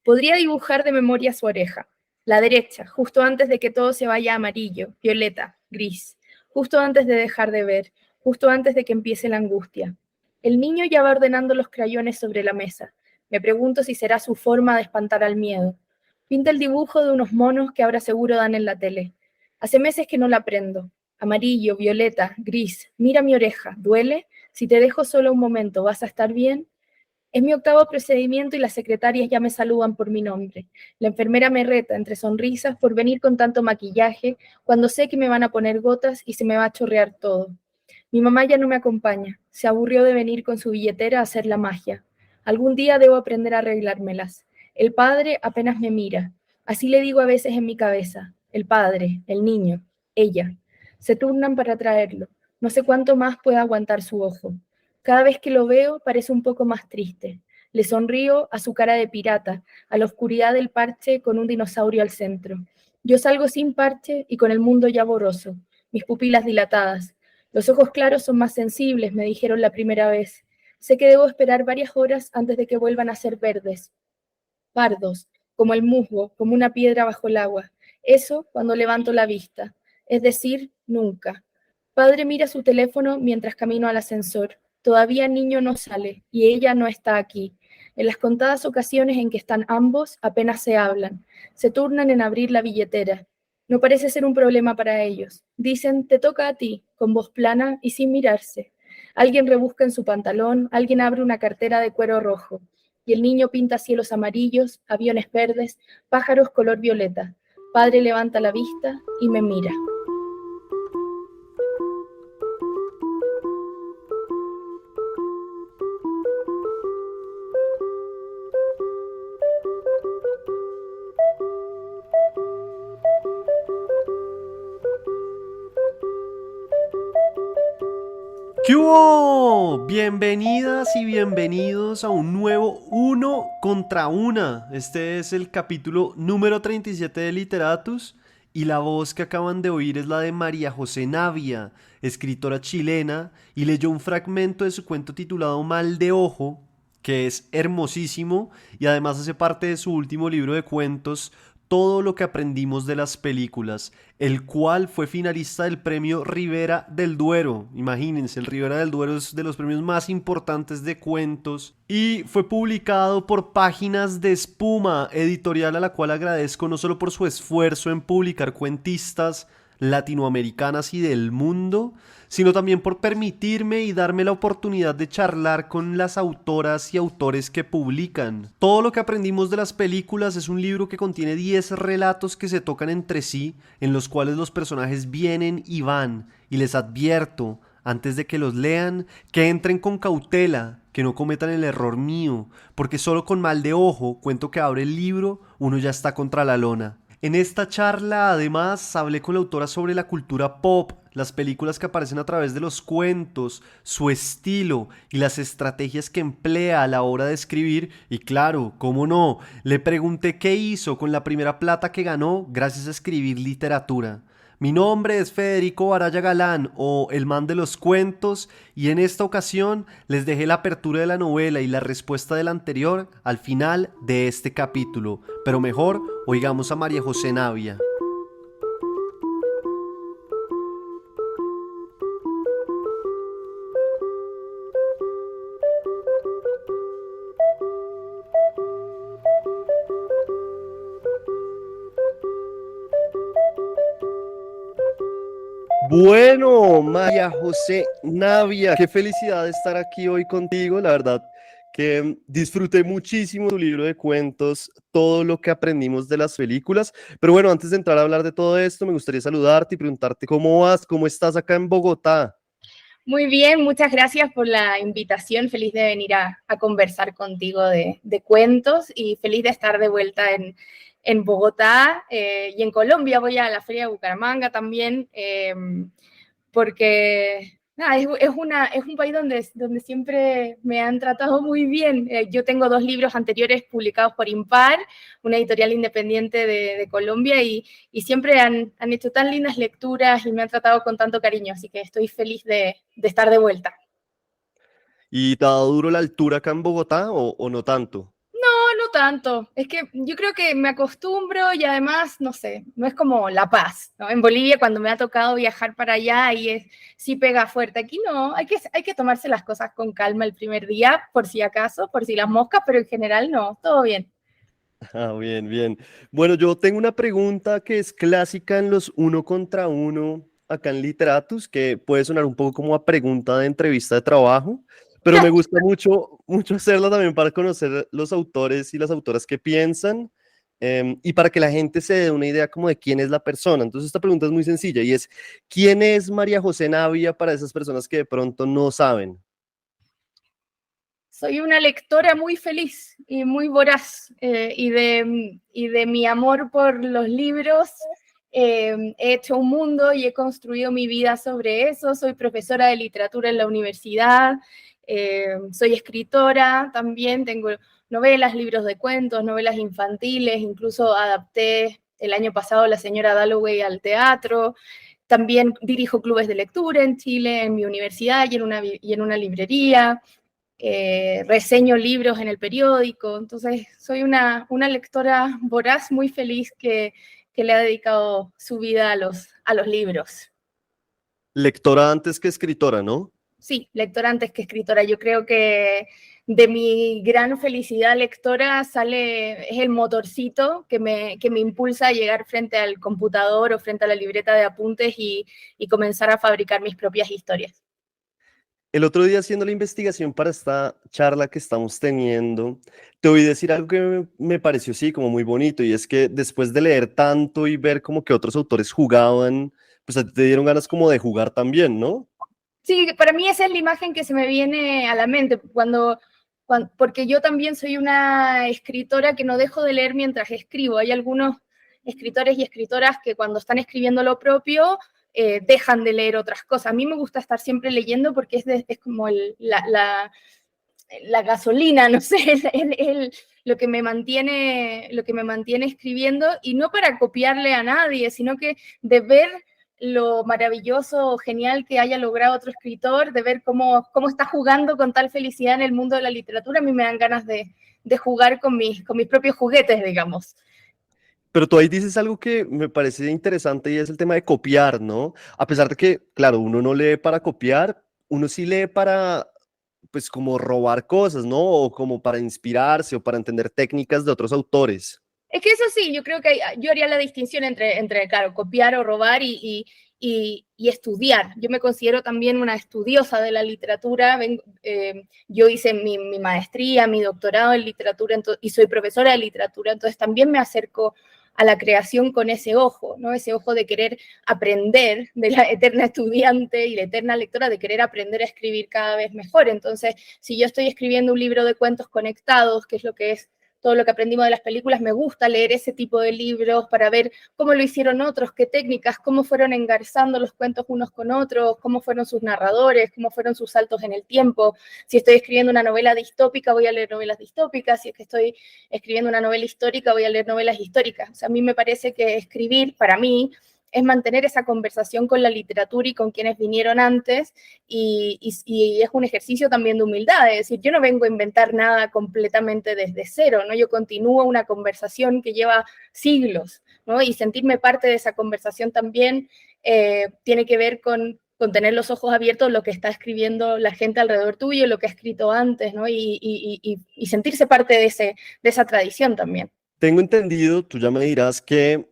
Podría dibujar de memoria su oreja. La derecha, justo antes de que todo se vaya a amarillo, violeta, gris. Justo antes de dejar de ver, justo antes de que empiece la angustia. El niño ya va ordenando los crayones sobre la mesa. Me pregunto si será su forma de espantar al miedo. Pinta el dibujo de unos monos que ahora seguro dan en la tele. Hace meses que no la prendo. Amarillo, violeta, gris. Mira mi oreja. ¿Duele? Si te dejo solo un momento, ¿vas a estar bien? Es mi octavo procedimiento y las secretarias ya me saludan por mi nombre. La enfermera me reta, entre sonrisas, por venir con tanto maquillaje, cuando sé que me van a poner gotas y se me va a chorrear todo. Mi mamá ya no me acompaña. Se aburrió de venir con su billetera a hacer la magia. Algún día debo aprender a arreglármelas. El padre apenas me mira. Así le digo a veces en mi cabeza. El padre, el niño, ella. Se turnan para traerlo. No sé cuánto más pueda aguantar su ojo. Cada vez que lo veo parece un poco más triste. Le sonrío a su cara de pirata, a la oscuridad del parche con un dinosaurio al centro. Yo salgo sin parche y con el mundo ya borroso, mis pupilas dilatadas. Los ojos claros son más sensibles, me dijeron la primera vez. Sé que debo esperar varias horas antes de que vuelvan a ser verdes, pardos, como el musgo, como una piedra bajo el agua. Eso cuando levanto la vista, es decir, nunca. Padre mira su teléfono mientras camino al ascensor. Todavía el niño no sale y ella no está aquí. En las contadas ocasiones en que están ambos, apenas se hablan. Se turnan en abrir la billetera. No parece ser un problema para ellos. Dicen, te toca a ti, con voz plana y sin mirarse. Alguien rebusca en su pantalón, alguien abre una cartera de cuero rojo. Y el niño pinta cielos amarillos, aviones verdes, pájaros color violeta. Padre levanta la vista y me mira. ¿Qué hubo? Bienvenidas y bienvenidos a un nuevo Uno contra Una. Este es el capítulo número 37 de Literatus y la voz que acaban de oír es la de María José Navia, escritora chilena, y leyó un fragmento de su cuento titulado Mal de Ojo, que es hermosísimo y además hace parte de su último libro de cuentos, Todo lo que aprendimos de las películas, el cual fue finalista del premio Rivera del Duero. Imagínense, el Rivera del Duero es de los premios más importantes de cuentos y fue publicado por Páginas de Espuma, editorial a la cual agradezco no solo por su esfuerzo en publicar cuentistas latinoamericanas y del mundo, sino también por permitirme y darme la oportunidad de charlar con las autoras y autores que publican. Todo lo que aprendimos de las películas es un libro que contiene 10 relatos que se tocan entre sí, en los cuales los personajes vienen y van, y les advierto, antes de que los lean, que entren con cautela, que no cometan el error mío, porque solo con Mal de Ojo, cuento que abre el libro, uno ya está contra la lona. En esta charla, además, hablé con la autora sobre la cultura pop, las películas que aparecen a través de los cuentos, su estilo y las estrategias que emplea a la hora de escribir. Y claro, cómo no, le pregunté qué hizo con la primera plata que ganó gracias a escribir literatura. Mi nombre es Federico Baraya Galán, o El Man de los Cuentos, y en esta ocasión les dejé la apertura de la novela y la respuesta del anterior al final de este capítulo. Pero mejor, oigamos a María José Navia. Bueno, María José Navia, qué felicidad estar aquí hoy contigo, la verdad que disfruté muchísimo tu libro de cuentos, todo lo que aprendimos de las películas, pero bueno, antes de entrar a hablar de todo esto, me gustaría saludarte y preguntarte cómo vas, cómo estás acá en Bogotá. Muy bien, muchas gracias por la invitación. Feliz de venir a conversar contigo de cuentos y feliz de estar de vuelta en Bogotá y en Colombia. Voy a la Feria de Bucaramanga también, porque nada, es un país donde siempre me han tratado muy bien. Yo tengo dos libros anteriores publicados por Impar, una editorial independiente de Colombia, y siempre han hecho tan lindas lecturas y me han tratado con tanto cariño, así que estoy feliz de estar de vuelta. ¿Y te ha dado duro la altura acá en Bogotá o no tanto? tanto. Es que yo creo que me acostumbro y además, no sé, no es como La Paz, ¿no? En Bolivia cuando me ha tocado viajar para allá y sí pega fuerte. Aquí no, hay que tomarse las cosas con calma el primer día, por si acaso, por si las moscas, pero en general no, todo bien. Ah, bien, bien. Bueno, yo tengo una pregunta que es clásica en los uno contra uno acá en Literatus, que puede sonar un poco como a pregunta de entrevista de trabajo, pero me gusta mucho, mucho hacerla también para conocer los autores y las autoras que piensan, y para que la gente se dé una idea como de quién es la persona. Entonces esta pregunta es muy sencilla y es, ¿quién es María José Navia para esas personas que de pronto no saben? Soy una lectora muy feliz y muy voraz, y de mi amor por los libros. He hecho un mundo y he construido mi vida sobre eso. Soy profesora de literatura en la universidad, soy escritora también, tengo novelas, libros de cuentos, novelas infantiles, incluso adapté el año pasado La señora Dalloway al teatro. También dirijo clubes de lectura en Chile, en mi universidad y en una librería. Reseño libros en el periódico, entonces soy una lectora voraz, muy feliz que le ha dedicado su vida a los libros. Lectora antes que escritora, ¿no? Sí, lectora antes que escritora. Yo creo que de mi gran felicidad lectora es el motorcito que me impulsa a llegar frente al computador o frente a la libreta de apuntes y comenzar a fabricar mis propias historias. El otro día haciendo la investigación para esta charla que estamos teniendo, te oí decir algo que me pareció sí como muy bonito y es que después de leer tanto y ver como que otros autores jugaban, pues a ti te dieron ganas como de jugar también, ¿no? Sí, para mí esa es la imagen que se me viene a la mente porque yo también soy una escritora que no dejo de leer mientras escribo. Hay algunos escritores y escritoras que cuando están escribiendo lo propio dejan de leer otras cosas. A mí me gusta estar siempre leyendo porque es como la gasolina, no sé, lo que me mantiene escribiendo, y no para copiarle a nadie, sino que de ver lo maravilloso o genial que haya logrado otro escritor, de ver cómo está jugando con tal felicidad en el mundo de la literatura, a mí me dan ganas de jugar con mis propios juguetes, digamos. Pero tú ahí dices algo que me parece interesante y es el tema de copiar, ¿no? A pesar de que, claro, uno no lee para copiar, uno sí lee para, pues como robar cosas, ¿no? O como para inspirarse o para entender técnicas de otros autores. Es que eso sí, yo creo que yo haría la distinción entre claro, copiar o robar y estudiar. Yo me considero también una estudiosa de la literatura. Yo hice mi maestría, mi doctorado en literatura y soy profesora de literatura, entonces también me acerco a la creación con ese ojo, ¿no? Ese ojo de querer aprender, de la eterna estudiante y la eterna lectora, de querer aprender a escribir cada vez mejor. Entonces, si yo estoy escribiendo un libro de cuentos conectados, que es lo que es todo lo que aprendimos de las películas, me gusta leer ese tipo de libros para ver cómo lo hicieron otros, qué técnicas, cómo fueron engarzando los cuentos unos con otros, cómo fueron sus narradores, cómo fueron sus saltos en el tiempo. Si estoy escribiendo una novela distópica, voy a leer novelas distópicas. Si es que estoy escribiendo una novela histórica, voy a leer novelas históricas. O sea, a mí me parece que escribir, para mí, es mantener esa conversación con la literatura y con quienes vinieron antes, y es un ejercicio también de humildad, es decir, yo no vengo a inventar nada completamente desde cero, ¿no? Yo continúo una conversación que lleva siglos, ¿no? Y sentirme parte de esa conversación también tiene que ver con tener los ojos abiertos lo que está escribiendo la gente alrededor tuyo, lo que ha escrito antes, ¿no? Y sentirse parte de esa tradición también. Tengo entendido, tú ya me dirás que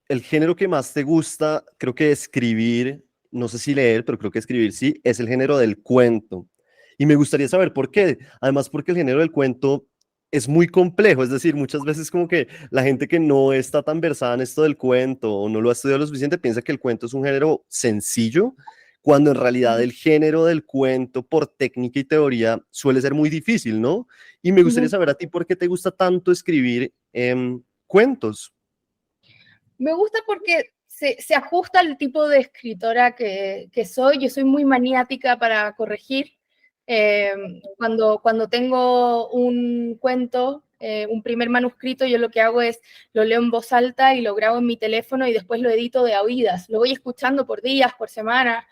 el género que más te gusta, creo que escribir, no sé si leer, pero creo que escribir sí, es el género del cuento. Y me gustaría saber por qué. Además, porque el género del cuento es muy complejo, es decir, muchas veces como que la gente que no está tan versada en esto del cuento o no lo ha estudiado lo suficiente piensa que el cuento es un género sencillo, cuando en realidad el género del cuento por técnica y teoría suele ser muy difícil, ¿no? Y me gustaría saber a ti por qué te gusta tanto escribir cuentos. Me gusta porque se ajusta al tipo de escritora que soy. Yo soy muy maniática para corregir. Cuando tengo un cuento un primer manuscrito, yo lo que hago es lo leo en voz alta y lo grabo en mi teléfono y después lo edito de a oídas. Lo voy escuchando por días, por semanas,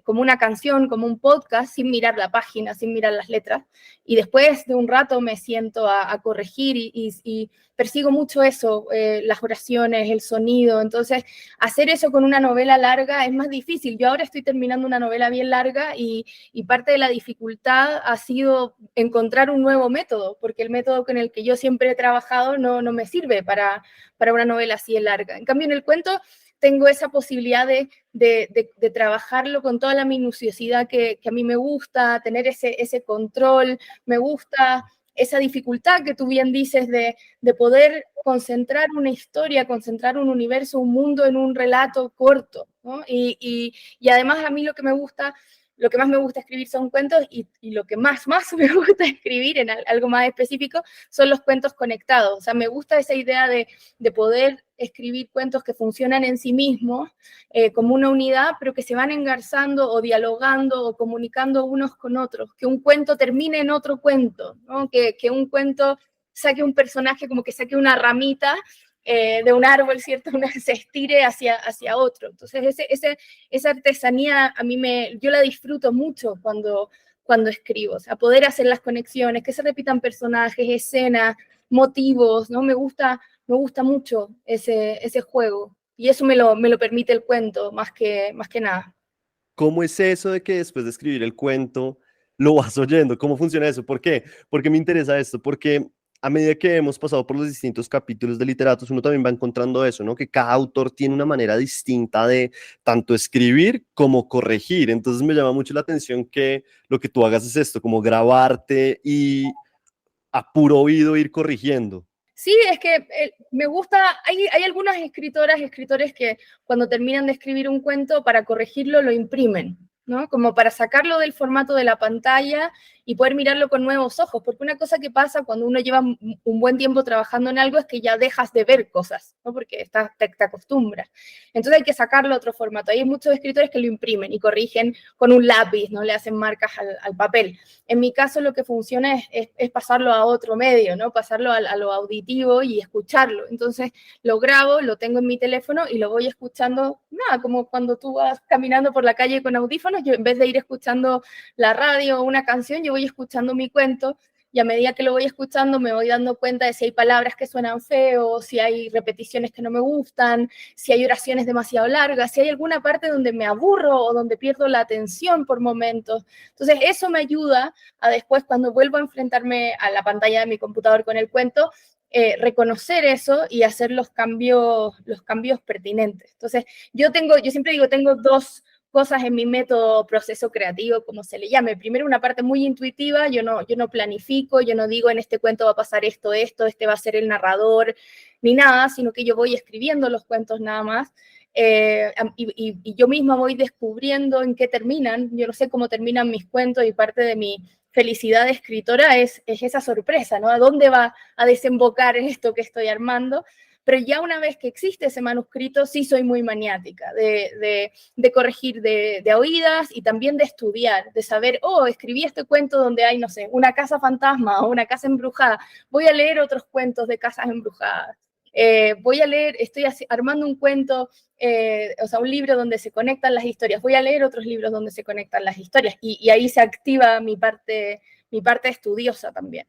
como una canción, como un podcast, sin mirar la página, sin mirar las letras. Y después de un rato me siento a corregir y persigo mucho eso, las oraciones, el sonido. Entonces, hacer eso con una novela larga es más difícil. Yo ahora estoy terminando una novela bien larga y parte de la dificultad ha sido encontrar un nuevo método, porque el método con el que yo siempre he trabajado no me sirve para una novela así de larga. En cambio, en el cuento tengo esa posibilidad de trabajarlo con toda la minuciosidad que a mí me gusta, tener ese control, me gusta esa dificultad que tú bien dices de poder concentrar una historia, concentrar un universo, un mundo en un relato corto, ¿no? Y además a mí lo que más me gusta escribir son cuentos y lo que más me gusta escribir en algo más específico son los cuentos conectados. O sea, me gusta esa idea de poder escribir cuentos que funcionan en sí mismos como una unidad, pero que se van engarzando o dialogando o comunicando unos con otros. Que un cuento termine en otro cuento, ¿no? Que un cuento saque un personaje, como que saque una ramita de un árbol, ¿cierto? Se estire hacia otro. Entonces, esa artesanía a mí yo la disfruto mucho cuando escribo. O sea, poder hacer las conexiones, que se repitan personajes, escenas, motivos, ¿no? Me gusta mucho ese juego. Y eso me lo permite el cuento, más que nada. ¿Cómo es eso de que después de escribir el cuento lo vas oyendo? ¿Cómo funciona eso? ¿Por qué? Porque me interesa esto, porque a medida que hemos pasado por los distintos capítulos de literatos, uno también va encontrando eso, ¿no? Que cada autor tiene una manera distinta de tanto escribir como corregir. Entonces me llama mucho la atención que lo que tú hagas es esto, como grabarte y a puro oído ir corrigiendo. Sí, es que me gusta, hay algunas escritores que cuando terminan de escribir un cuento, para corregirlo lo imprimen, ¿no? Como para sacarlo del formato de la pantalla y poder mirarlo con nuevos ojos, porque una cosa que pasa cuando uno lleva un buen tiempo trabajando en algo es que ya dejas de ver cosas, ¿no? Porque te acostumbras. Entonces hay que sacarlo a otro formato. Hay muchos escritores que lo imprimen y corrigen con un lápiz, ¿no? Le hacen marcas al papel. En mi caso lo que funciona es pasarlo a otro medio, ¿no? Pasarlo a lo auditivo y escucharlo. Entonces lo grabo, lo tengo en mi teléfono y lo voy escuchando, nada, como cuando tú vas caminando por la calle con audífonos, yo en vez de ir escuchando la radio o una canción, yo voy escuchando mi cuento y a medida que lo voy escuchando me voy dando cuenta de si hay palabras que suenan feo, si hay repeticiones que no me gustan, si hay oraciones demasiado largas, si hay alguna parte donde me aburro o donde pierdo la atención por momentos. Entonces eso me ayuda a después, cuando vuelvo a enfrentarme a la pantalla de mi computador con el cuento, reconocer eso y hacer los cambios pertinentes. Entonces yo siempre digo, tengo dos cosas en mi método proceso creativo, como se le llame. Primero, una parte muy intuitiva, yo no planifico, yo no digo en este cuento va a pasar esto, este va a ser el narrador, ni nada, sino que yo voy escribiendo los cuentos nada más. Y yo misma voy descubriendo en qué terminan. Yo no sé cómo terminan mis cuentos y parte de mi felicidad de escritora es esa sorpresa, ¿no? ¿A dónde va a desembocar esto que estoy armando? Pero ya una vez que existe ese manuscrito, sí soy muy maniática de corregir de oídas y también de estudiar, de saber, escribí este cuento donde hay, no sé, una casa fantasma o una casa embrujada. Voy a leer otros cuentos de casas embrujadas. Voy a leer, estoy armando un cuento, o sea, un libro donde se conectan las historias. Voy a leer otros libros donde se conectan las historias y ahí se activa mi parte estudiosa también.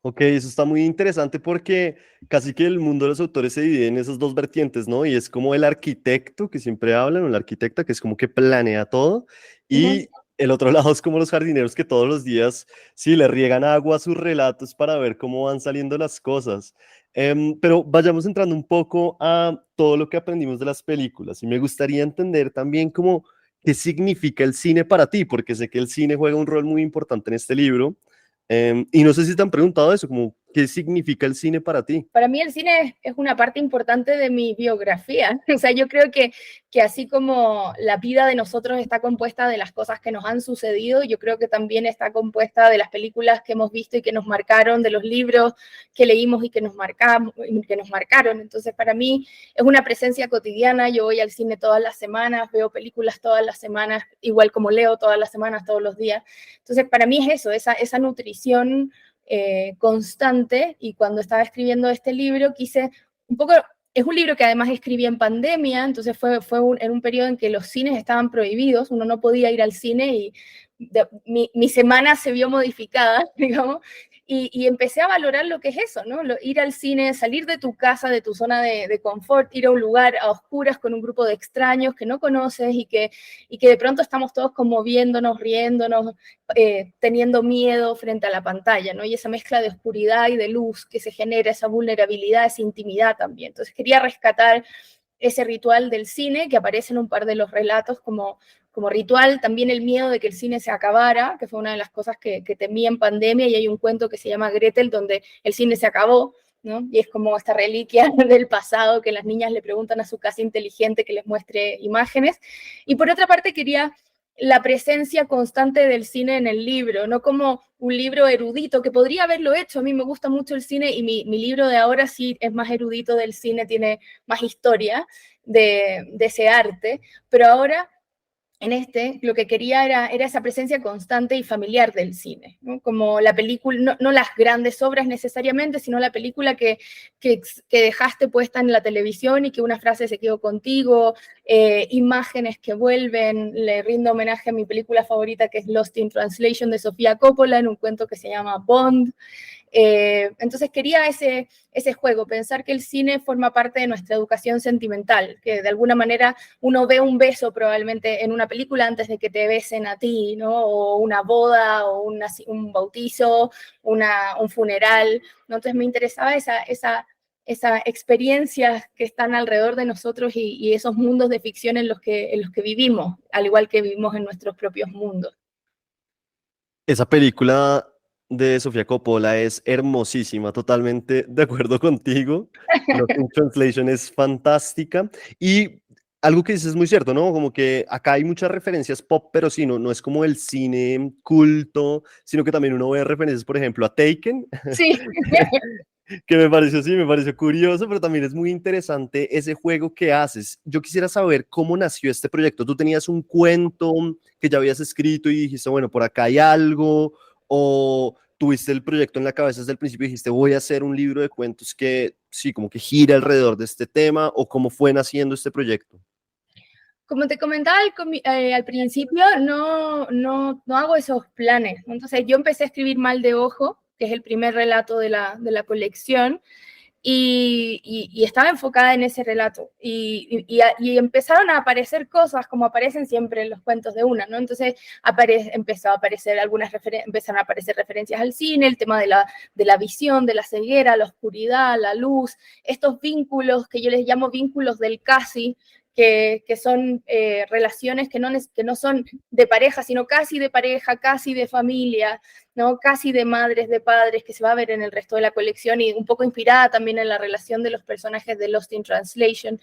Ok, eso está muy interesante porque casi que el mundo de los autores se divide en esas dos vertientes, ¿no? Y es como el arquitecto que siempre hablan, o la arquitecta que es como que planea todo, Uh-huh. y el otro lado es como los jardineros que todos los días, sí, le riegan agua a sus relatos para ver cómo van saliendo las cosas. Pero vayamos entrando un poco a todo lo que aprendimos de las películas y me gustaría entender también cómo, qué significa el cine para ti, porque sé que el cine juega un rol muy importante en este libro. Y no sé si te han preguntado eso, como, ¿qué significa el cine para ti? Para mí el cine es una parte importante de mi biografía. O sea, yo creo que así como la vida de nosotros está compuesta de las cosas que nos han sucedido, yo creo que también está compuesta de las películas que hemos visto y que nos marcaron, de los libros que leímos y que nos marcaron. Entonces, para mí es una presencia cotidiana. Yo voy al cine todas las semanas, veo películas todas las semanas, igual como leo todas las semanas, todos los días. Entonces, para mí es eso, esa nutrición constante, y cuando estaba escribiendo este libro quise un poco... Es un libro que además escribí en pandemia, entonces en un periodo en que los cines estaban prohibidos, uno no podía ir al cine y mi semana se vio modificada, digamos, y empecé a valorar lo que es eso, ¿no? Ir al cine, salir de tu casa, de tu zona de confort, ir a un lugar a oscuras con un grupo de extraños que no conoces y que de pronto estamos todos como viéndonos, riéndonos, teniendo miedo frente a la pantalla, ¿no? Y esa mezcla de oscuridad y de luz que se genera, esa vulnerabilidad, esa intimidad también. Entonces quería rescatar ese ritual del cine que aparece en un par de los relatos como ritual, también el miedo de que el cine se acabara, que fue una de las cosas que temí en pandemia, y hay un cuento que se llama Gretel, donde el cine se acabó, ¿no? Y es como esta reliquia del pasado que las niñas le preguntan a su casa inteligente que les muestre imágenes. Y por otra parte quería la presencia constante del cine en el libro, no como un libro erudito, que podría haberlo hecho. A mí me gusta mucho el cine y mi libro de ahora sí es más erudito del cine, tiene más historia de ese arte, pero ahora en lo que quería era esa presencia constante y familiar del cine, ¿no? Como la película, no las grandes obras necesariamente, sino la película que dejaste puesta en la televisión y que una frase se quedó contigo, imágenes que vuelven. Le rindo homenaje a mi película favorita, que es Lost in Translation, de Sofía Coppola, en un cuento que se llama Bond. Entonces quería ese juego, pensar que el cine forma parte de nuestra educación sentimental, que de alguna manera uno ve un beso probablemente en una película antes de que te besen a ti, ¿no? O una boda, o un bautizo, un funeral, ¿no? Entonces me interesaba esa experiencias que están alrededor de nosotros y esos mundos de ficción en los que vivimos, al igual que vivimos en nuestros propios mundos. Esa película de Sofía Coppola es hermosísima, totalmente de acuerdo contigo. Lost in Translation es fantástica. Y algo que dices es muy cierto, ¿no? Como que acá hay muchas referencias pop, pero sí, no es como el cine culto, sino que también uno ve referencias, por ejemplo, a Taken, Sí. que me pareció, sí, me pareció curioso, pero también es muy interesante ese juego que haces. Yo quisiera saber cómo nació este proyecto. ¿Tú tenías un cuento que ya habías escrito y dijiste, bueno, por acá hay algo? ¿O tuviste el proyecto en la cabeza desde el principio y dijiste, voy a hacer un libro de cuentos que, sí, como que gira alrededor de este tema? ¿O cómo fue naciendo este proyecto? Como te comentaba al principio, no hago esos planes. Entonces yo empecé a escribir Mal de Ojo, que es el primer relato de la colección, y estaba enfocada en ese relato. Y empezaron a aparecer cosas como aparecen siempre en los cuentos de una, ¿no? Entonces empezó a aparecer empezaron a aparecer referencias al cine, el tema de la visión, de la ceguera, la oscuridad, la luz, estos vínculos que yo les llamo vínculos del casi, que son relaciones que no son de pareja, sino casi de pareja, casi de familia, ¿no? Casi de madres, de padres, que se va a ver en el resto de la colección y un poco inspirada también en la relación de los personajes de Lost in Translation.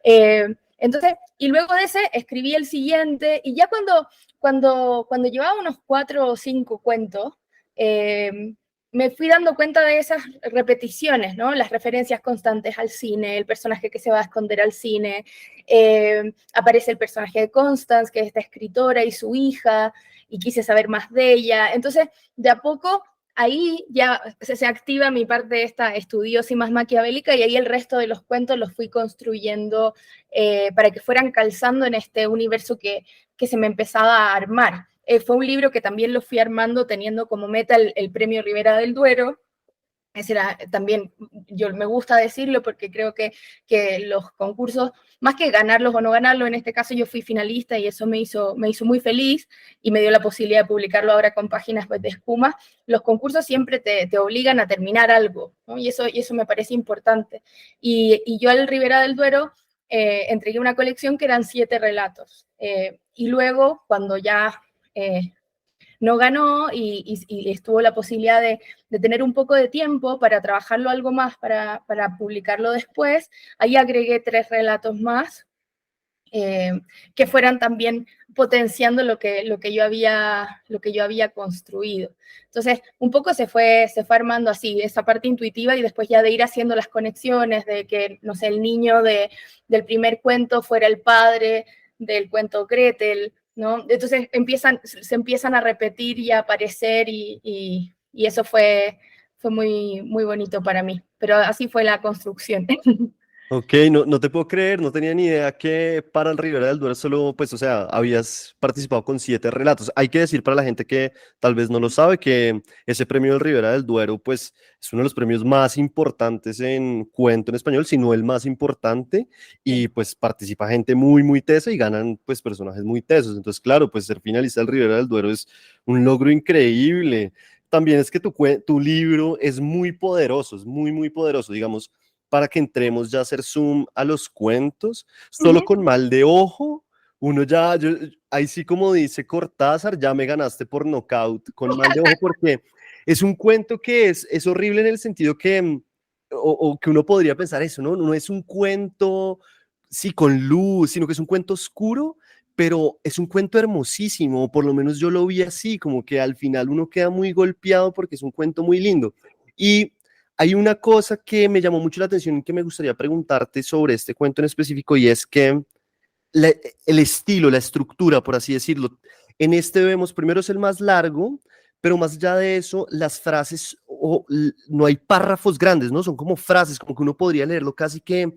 Entonces, y luego de ese escribí el siguiente, y ya cuando llevaba unos 4 o 5 cuentos, me fui dando cuenta de esas repeticiones, ¿no? Las referencias constantes al cine, el personaje que se va a esconder al cine, aparece el personaje de Constance, que es esta escritora, y su hija, y quise saber más de ella. Entonces, de a poco, ahí ya se activa mi parte esta estudiosa y más maquiavélica, y ahí el resto de los cuentos los fui construyendo para que fueran calzando en este universo que se me empezaba a armar. Fue un libro que también lo fui armando teniendo como meta el Premio Ribera del Duero. Ese era también, yo me gusta decirlo porque creo que los concursos, más que ganarlos o no ganarlos, en este caso yo fui finalista y eso me hizo muy feliz y me dio la posibilidad de publicarlo ahora con páginas web de Espuma. Los concursos siempre te obligan a terminar algo, ¿no? Y eso me parece importante. Y yo al Ribera del Duero entregué una colección que eran 7 relatos. Y luego, cuando ya no ganó y estuvo la posibilidad de tener un poco de tiempo para trabajarlo algo más, para publicarlo después, ahí agregué 3 relatos más que fueran también potenciando lo que yo había construido. Entonces, un poco se fue armando así, esa parte intuitiva, y después ya de ir haciendo las conexiones, de que, no sé, el niño del primer cuento fuera el padre del cuento Gretel, ¿no? Entonces se empiezan a repetir y a aparecer y Y eso fue muy, muy bonito para mí, pero así fue la construcción. Ok, no te puedo creer, no tenía ni idea que para el Ribera del Duero solo, pues, o sea, habías participado con 7 relatos. Hay que decir para la gente que tal vez no lo sabe que ese premio del Ribera del Duero, pues, es uno de los premios más importantes en cuento en español, si no el más importante, y Sí. pues participa gente muy, muy tesa y ganan, pues, personajes muy tesos. Entonces, claro, pues ser finalista del Ribera del Duero es un logro increíble. También es que tu libro es muy poderoso, es muy, muy poderoso, digamos para que entremos ya a hacer zoom a los cuentos, solo Ujú. con mal de ojo, uno ya, ahí sí como dice Cortázar, ya me ganaste por nocaut con mal de ojo, porque es un cuento que es horrible en el sentido que, o que uno podría pensar eso, ¿no? No es un cuento, sí, con luz, sino que es un cuento oscuro, pero es un cuento hermosísimo, por lo menos yo lo vi así, como que al final uno queda muy golpeado porque es un cuento muy lindo. Y hay una cosa que me llamó mucho la atención y que me gustaría preguntarte sobre este cuento en específico y es que la- el estilo, la estructura, por así decirlo, en este vemos, primero es el más largo, pero más allá de eso, las frases, no hay párrafos grandes, ¿no? Son como frases, como que uno podría leerlo casi que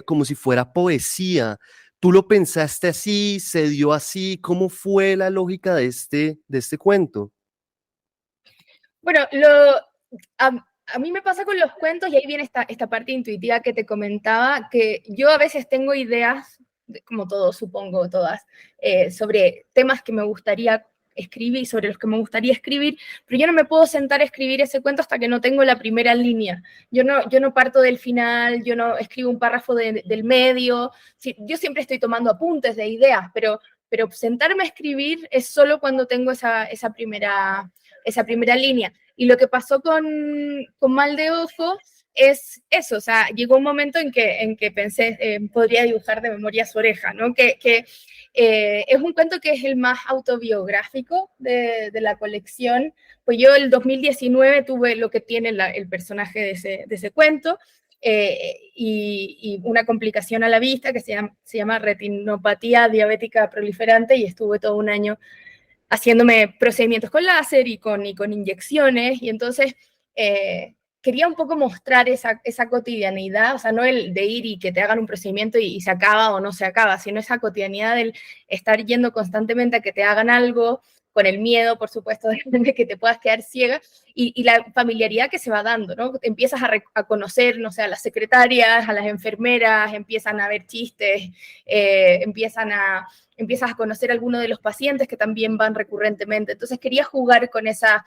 como si fuera poesía. ¿Tú lo pensaste así? ¿Se dio así? ¿Cómo fue la lógica de este cuento? Bueno, a mí me pasa con los cuentos, y ahí viene esta parte intuitiva que te comentaba, que yo a veces tengo ideas, como todos, supongo, todas, sobre temas que me gustaría escribir, sobre los que me gustaría escribir, pero yo no me puedo sentar a escribir ese cuento hasta que no tengo la primera línea. Yo no parto del final, yo no escribo un párrafo del medio, sí, yo siempre estoy tomando apuntes de ideas, pero sentarme a escribir es solo cuando tengo esa primera línea. Y lo que pasó con Mal de Ojo es eso, o sea, llegó un momento en que pensé, podría dibujar de memoria su oreja, ¿no? Que es un cuento que es el más autobiográfico de la colección. Pues yo el 2019 tuve lo que tiene el personaje de ese cuento, y una complicación a la vista que se llama retinopatía diabética proliferante, y estuve todo un año haciéndome procedimientos con láser y con inyecciones, y entonces quería un poco mostrar esa cotidianidad, o sea, no el de ir y que te hagan un procedimiento y se acaba o no se acaba, sino esa cotidianidad del estar yendo constantemente a que te hagan algo, con el miedo, por supuesto, de que te puedas quedar ciega, y la familiaridad que se va dando, ¿no? Empiezas a conocer, no sé, a las secretarias, a las enfermeras, empiezan a ver chistes, empiezas a conocer a algunos de los pacientes que también van recurrentemente. Entonces quería jugar con esa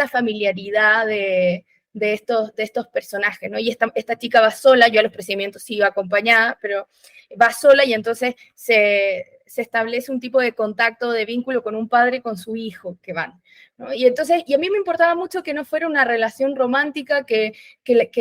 familiaridad de estos personajes, ¿no? Y esta chica va sola, yo a los procedimientos sí iba acompañada, pero va sola, y entonces se establece un tipo de contacto, de vínculo con un padre y con su hijo que van, ¿no? Y a mí me importaba mucho que no fuera una relación romántica, que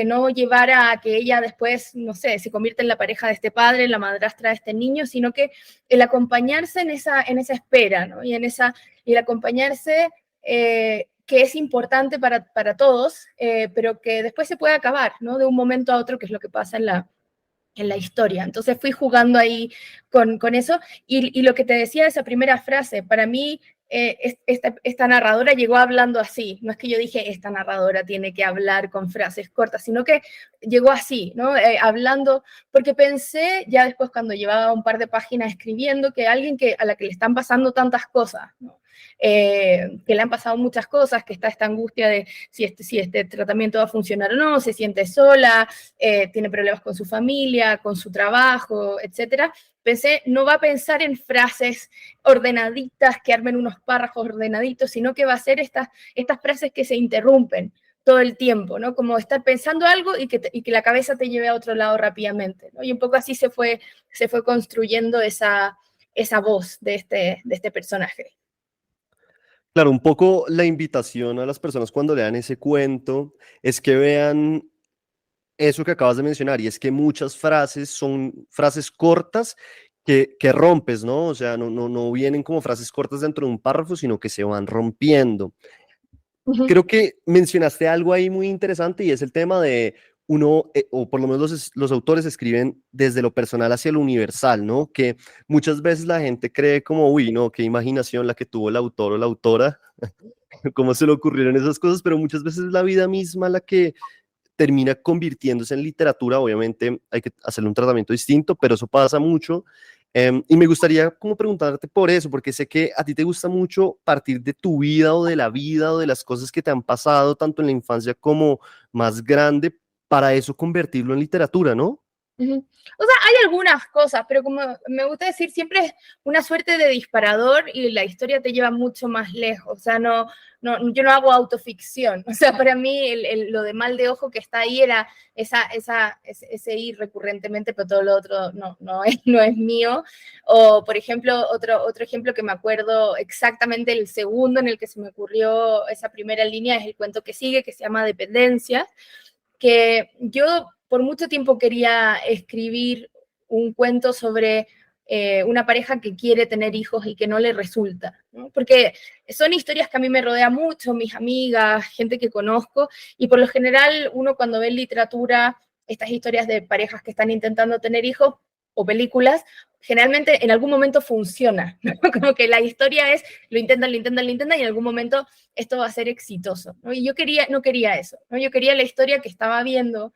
no llevara a que ella después, no sé, se convierta en la pareja de este padre, en la madrastra de este niño, sino que el acompañarse en esa espera, ¿no? Y el acompañarse, que es importante para todos, pero que después se puede acabar, ¿no? De un momento a otro, que es lo que pasa en la historia. Entonces fui jugando ahí con eso, y lo que te decía de esa primera frase, para mí esta narradora llegó hablando así, no es que yo dije, esta narradora tiene que hablar con frases cortas, sino que llegó así, ¿no? Hablando, porque pensé ya después, cuando llevaba un par de páginas escribiendo, que alguien a la que le están pasando tantas cosas, ¿no? Que le han pasado muchas cosas, que está esta angustia de si este tratamiento va a funcionar o no, se siente sola, tiene problemas con su familia, con su trabajo, etcétera. Pensé, no va a pensar en frases ordenaditas que armen unos párrafos ordenaditos, sino que va a ser estas frases que se interrumpen todo el tiempo, ¿no? Como estar pensando algo y que la cabeza te lleve a otro lado rápidamente, ¿no? Y un poco así se fue construyendo esa voz de este personaje. Claro, un poco la invitación a las personas cuando lean ese cuento es que vean eso que acabas de mencionar, y es que muchas frases son frases cortas que rompes, ¿no? O sea, no vienen como frases cortas dentro de un párrafo, sino que se van rompiendo. Uh -huh. Creo que mencionaste algo ahí muy interesante y es el tema de uno, o por lo menos los autores escriben desde lo personal hacia lo universal, ¿no? Que muchas veces la gente cree como, uy, no, qué imaginación la que tuvo el autor o la autora, cómo se le ocurrieron esas cosas, pero muchas veces es la vida misma la que termina convirtiéndose en literatura. Obviamente hay que hacerle un tratamiento distinto, pero eso pasa mucho. Y me gustaría como preguntarte por eso, porque sé que a ti te gusta mucho partir de tu vida o de la vida o de las cosas que te han pasado, tanto en la infancia como más grande, para eso convertirlo en literatura, ¿no? Ujú. O sea, hay algunas cosas, pero como me gusta decir, siempre es una suerte de disparador y la historia te lleva mucho más lejos. O sea, yo no hago autoficción. O sea, para mí lo de mal de ojo que está ahí era ese ir recurrentemente, pero todo lo otro no es mío. O, por ejemplo, otro ejemplo que me acuerdo exactamente, el segundo en el que se me ocurrió esa primera línea es el cuento que sigue, que se llama Dependencia, que yo por mucho tiempo quería escribir un cuento sobre una pareja que quiere tener hijos y que no le resulta, ¿no? Porque son historias que a mí me rodean mucho, mis amigas, gente que conozco, y por lo general uno cuando ve en literatura estas historias de parejas que están intentando tener hijos o películas, generalmente en algún momento funciona, ¿no? Como que la historia es, lo intentan, y en algún momento esto va a ser exitoso, ¿no? Y yo no quería eso, ¿no? Yo quería la historia que estaba viendo,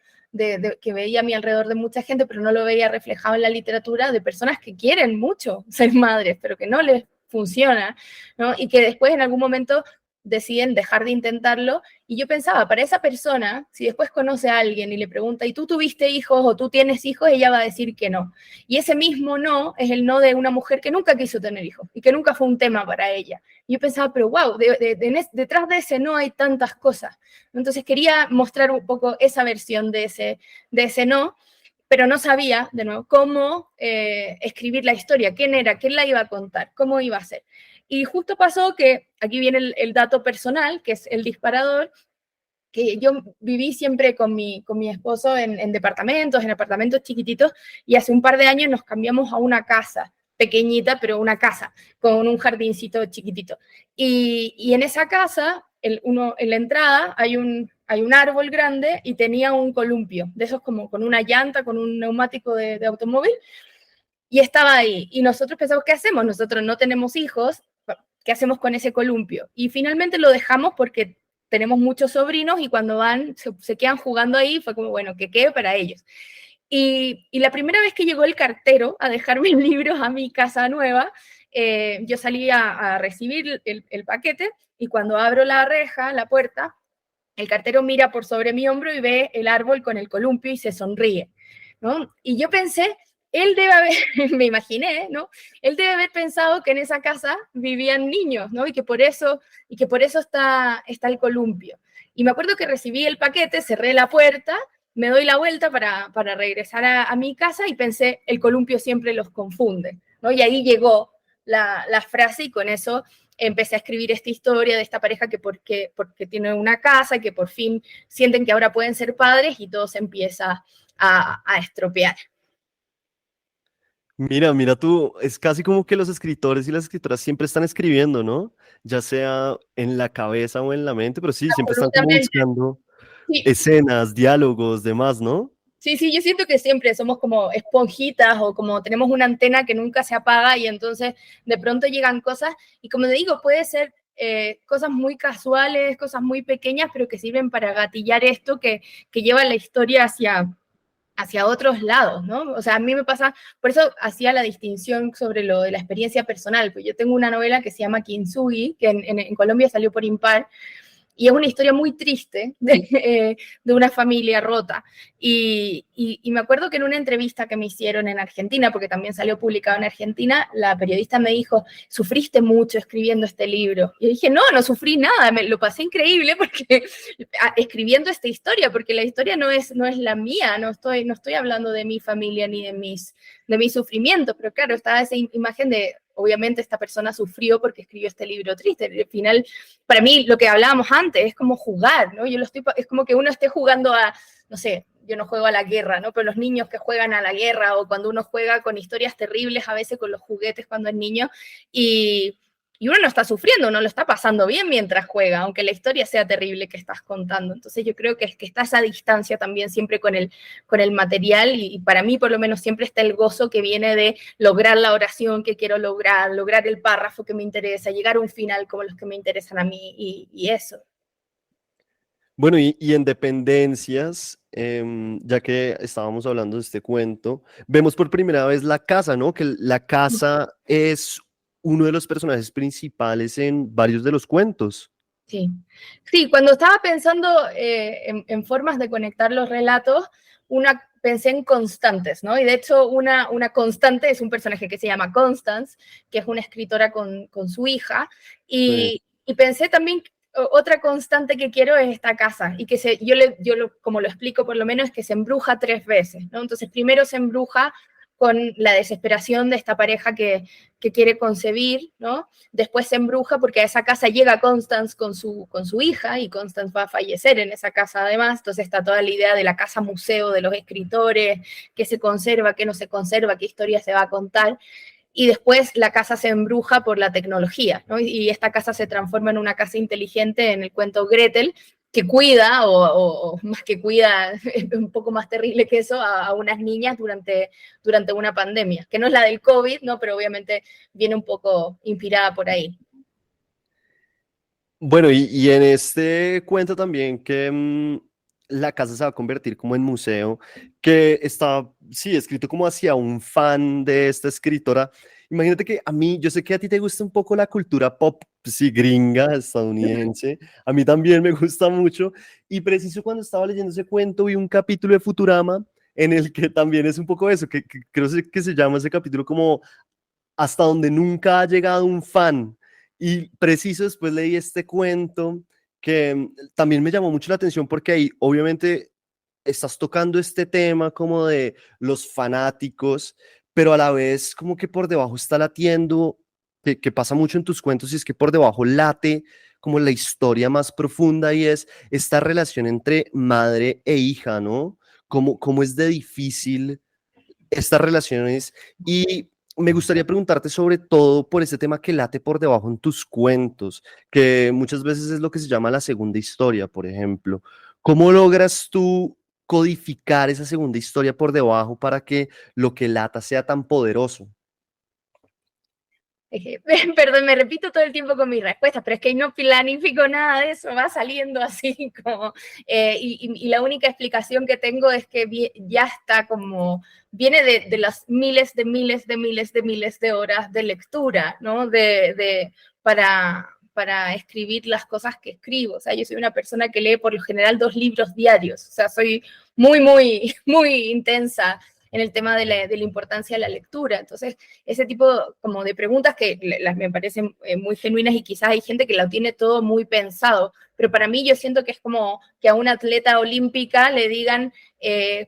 que veía a mi alrededor de mucha gente, pero no lo veía reflejado en la literatura, de personas que quieren mucho ser madres, pero que no les funciona, ¿no? Y que después en algún momento deciden dejar de intentarlo. Y yo pensaba, para esa persona, si después conoce a alguien y le pregunta, ¿y tú tuviste hijos o tú tienes hijos? Ella va a decir que no. Y ese mismo no es el no de una mujer que nunca quiso tener hijos y que nunca fue un tema para ella. Y yo pensaba, pero wow, detrás de ese no hay tantas cosas. Entonces quería mostrar un poco esa versión de ese no, pero no sabía, de nuevo, cómo escribir la historia, quién era, quién la iba a contar, cómo iba a ser. Y justo pasó que, aquí viene el dato personal, que es el disparador, que yo viví siempre con mi esposo en departamentos, en apartamentos chiquititos, y hace un par de años nos cambiamos a una casa pequeñita, pero una casa, con un jardincito chiquitito. Y en esa casa, en la entrada, hay un árbol grande y tenía un columpio, de esos como con una llanta, con un neumático de automóvil, y estaba ahí. Y nosotros pensamos, ¿qué hacemos? Nosotros no tenemos hijos, ¿qué hacemos con ese columpio? Y finalmente lo dejamos porque tenemos muchos sobrinos y cuando van, se quedan jugando ahí, fue como, bueno, que quede para ellos. Y la primera vez que llegó el cartero a dejar mis libros a mi casa nueva, yo salí a recibir el paquete y cuando abro la reja, la puerta, el cartero mira por sobre mi hombro y ve el árbol con el columpio y se sonríe, ¿no? Y yo pensé, él debe haber, me imaginé, ¿no? Él debe haber pensado que en esa casa vivían niños, ¿no? Y que por eso está el columpio. Y me acuerdo que recibí el paquete, cerré la puerta, me doy la vuelta para regresar a mi casa y pensé, el columpio siempre los confunde, ¿no? Y ahí llegó la frase y con eso empecé a escribir esta historia de esta pareja que porque tiene una casa, que por fin sienten que ahora pueden ser padres y todo se empieza a estropear. Mira tú, es casi como que los escritores y las escritoras siempre están escribiendo, ¿no? Ya sea en la cabeza o en la mente, pero sí, siempre están como Absolutamente. buscando Sí, escenas, diálogos, demás, ¿no? sí, yo siento que siempre somos como esponjitas o como tenemos una antena que nunca se apaga y entonces de pronto llegan cosas y como te digo, puede ser cosas muy casuales, cosas muy pequeñas, pero que sirven para gatillar esto que lleva la historia hacia otros lados, ¿no? O sea, a mí me pasa, por eso hacía la distinción sobre lo de la experiencia personal, pues yo tengo una novela que se llama Kintsugi, que en Colombia salió por Impar, y es una historia muy triste de una familia rota. Y me acuerdo que en una entrevista que me hicieron en Argentina, porque también salió publicado en Argentina, la periodista me dijo, sufriste mucho escribiendo este libro. Y yo dije, no sufrí nada, lo pasé increíble porque escribiendo esta historia, porque la historia no es la mía, no estoy hablando de mi familia ni de mi sufrimiento, pero claro, estaba esa imagen de, obviamente esta persona sufrió porque escribió este libro triste. Al final, para mí, lo que hablábamos antes es como jugar, ¿no? Es como que uno esté jugando no sé, yo no juego a la guerra, ¿no? Pero los niños que juegan a la guerra o cuando uno juega con historias terribles a veces con los juguetes cuando es niño y uno no está sufriendo, uno lo está pasando bien mientras juega, aunque la historia sea terrible que estás contando. Entonces yo creo que es que está esa distancia también siempre con el material, y para mí por lo menos siempre está el gozo que viene de lograr la oración que quiero lograr el párrafo que me interesa, llegar a un final como los que me interesan a mí, y eso. Bueno, y en Dependencias, ya que estábamos hablando de este cuento, vemos por primera vez la casa, ¿no? Que la casa es uno de los personajes principales en varios de los cuentos. Sí, sí, cuando estaba pensando en formas de conectar los relatos, pensé en constantes, ¿no? Y de hecho una constante es un personaje que se llama Constance, que es una escritora con su hija, Sí. y pensé también, otra constante que quiero es esta casa, y que como lo explico por lo menos, es que se embruja 3 veces, ¿no? Entonces primero se embruja con la desesperación de esta pareja que quiere concebir, ¿no? Después se embruja porque a esa casa llega Constance con su hija, y Constance va a fallecer en esa casa además. Entonces está toda la idea de la casa museo de los escritores, qué se conserva, qué no se conserva, qué historia se va a contar. Y después la casa se embruja por la tecnología, ¿no? Y esta casa se transforma en una casa inteligente en el cuento Gretel, que cuida, o más que cuida, un poco más terrible que eso, a unas niñas durante una pandemia, que no es la del COVID, ¿no? Pero obviamente viene un poco inspirada por ahí. Bueno, y en este cuento también que la casa se va a convertir como en museo, que está, sí, escrito como hacia un fan de esta escritora. Imagínate que a mí, yo sé que a ti te gusta un poco la cultura pop, sí, gringa, estadounidense, a mí también me gusta mucho, y preciso cuando estaba leyendo ese cuento vi un capítulo de Futurama en el que también es un poco eso, que creo que se llama ese capítulo como hasta donde nunca ha llegado un fan. Y preciso después leí este cuento que también me llamó mucho la atención porque ahí obviamente estás tocando este tema como de los fanáticos, pero a la vez como que por debajo está latiendo, que pasa mucho en tus cuentos, y es que por debajo late como la historia más profunda, y es esta relación entre madre e hija, ¿no? Cómo es de difícil estas relaciones. Y me gustaría preguntarte sobre todo por este tema que late por debajo en tus cuentos, que muchas veces es lo que se llama la segunda historia, por ejemplo. ¿Cómo logras tú codificar esa segunda historia por debajo para que lo que lata sea tan poderoso? Perdón, me repito todo el tiempo con mis respuestas, pero es que no planifico nada de eso, va saliendo así como... y la única explicación que tengo es que ya está como... Viene de las miles de horas de lectura, ¿no? Para escribir las cosas que escribo. O sea, yo soy una persona que lee por lo general 2 libros diarios. O sea, soy muy intensa en el tema de la importancia de la lectura. Entonces, ese tipo como de preguntas que me parecen muy genuinas, y quizás hay gente que lo tiene todo muy pensado, pero para mí yo siento que es como que a una atleta olímpica le digan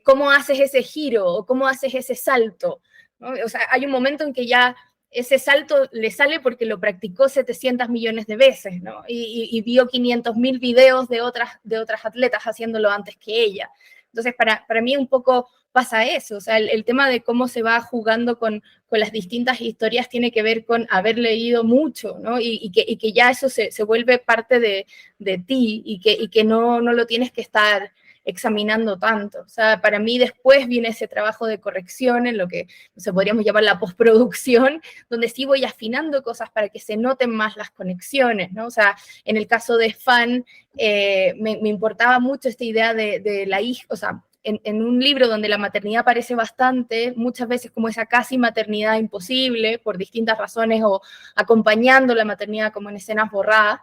cómo haces ese giro o cómo haces ese salto, ¿no? O sea, hay un momento en que ya ese salto le sale porque lo practicó 700 millones de veces, ¿no? Y vio 500.000 videos de otras atletas haciéndolo antes que ella. Entonces, para mí un poco pasa eso, o sea, el tema de cómo se va jugando con las distintas historias tiene que ver con haber leído mucho, ¿no? Y que ya eso se vuelve parte de ti, y que no lo tienes que estar examinando tanto. O sea, para mí después viene ese trabajo de corrección en lo que podríamos llamar la postproducción, donde sí voy afinando cosas para que se noten más las conexiones, ¿no? O sea, en el caso de Fan, me importaba mucho esta idea de la hija, o sea, en un libro donde la maternidad aparece bastante, muchas veces como esa casi maternidad imposible por distintas razones, o acompañando la maternidad como en escenas borradas,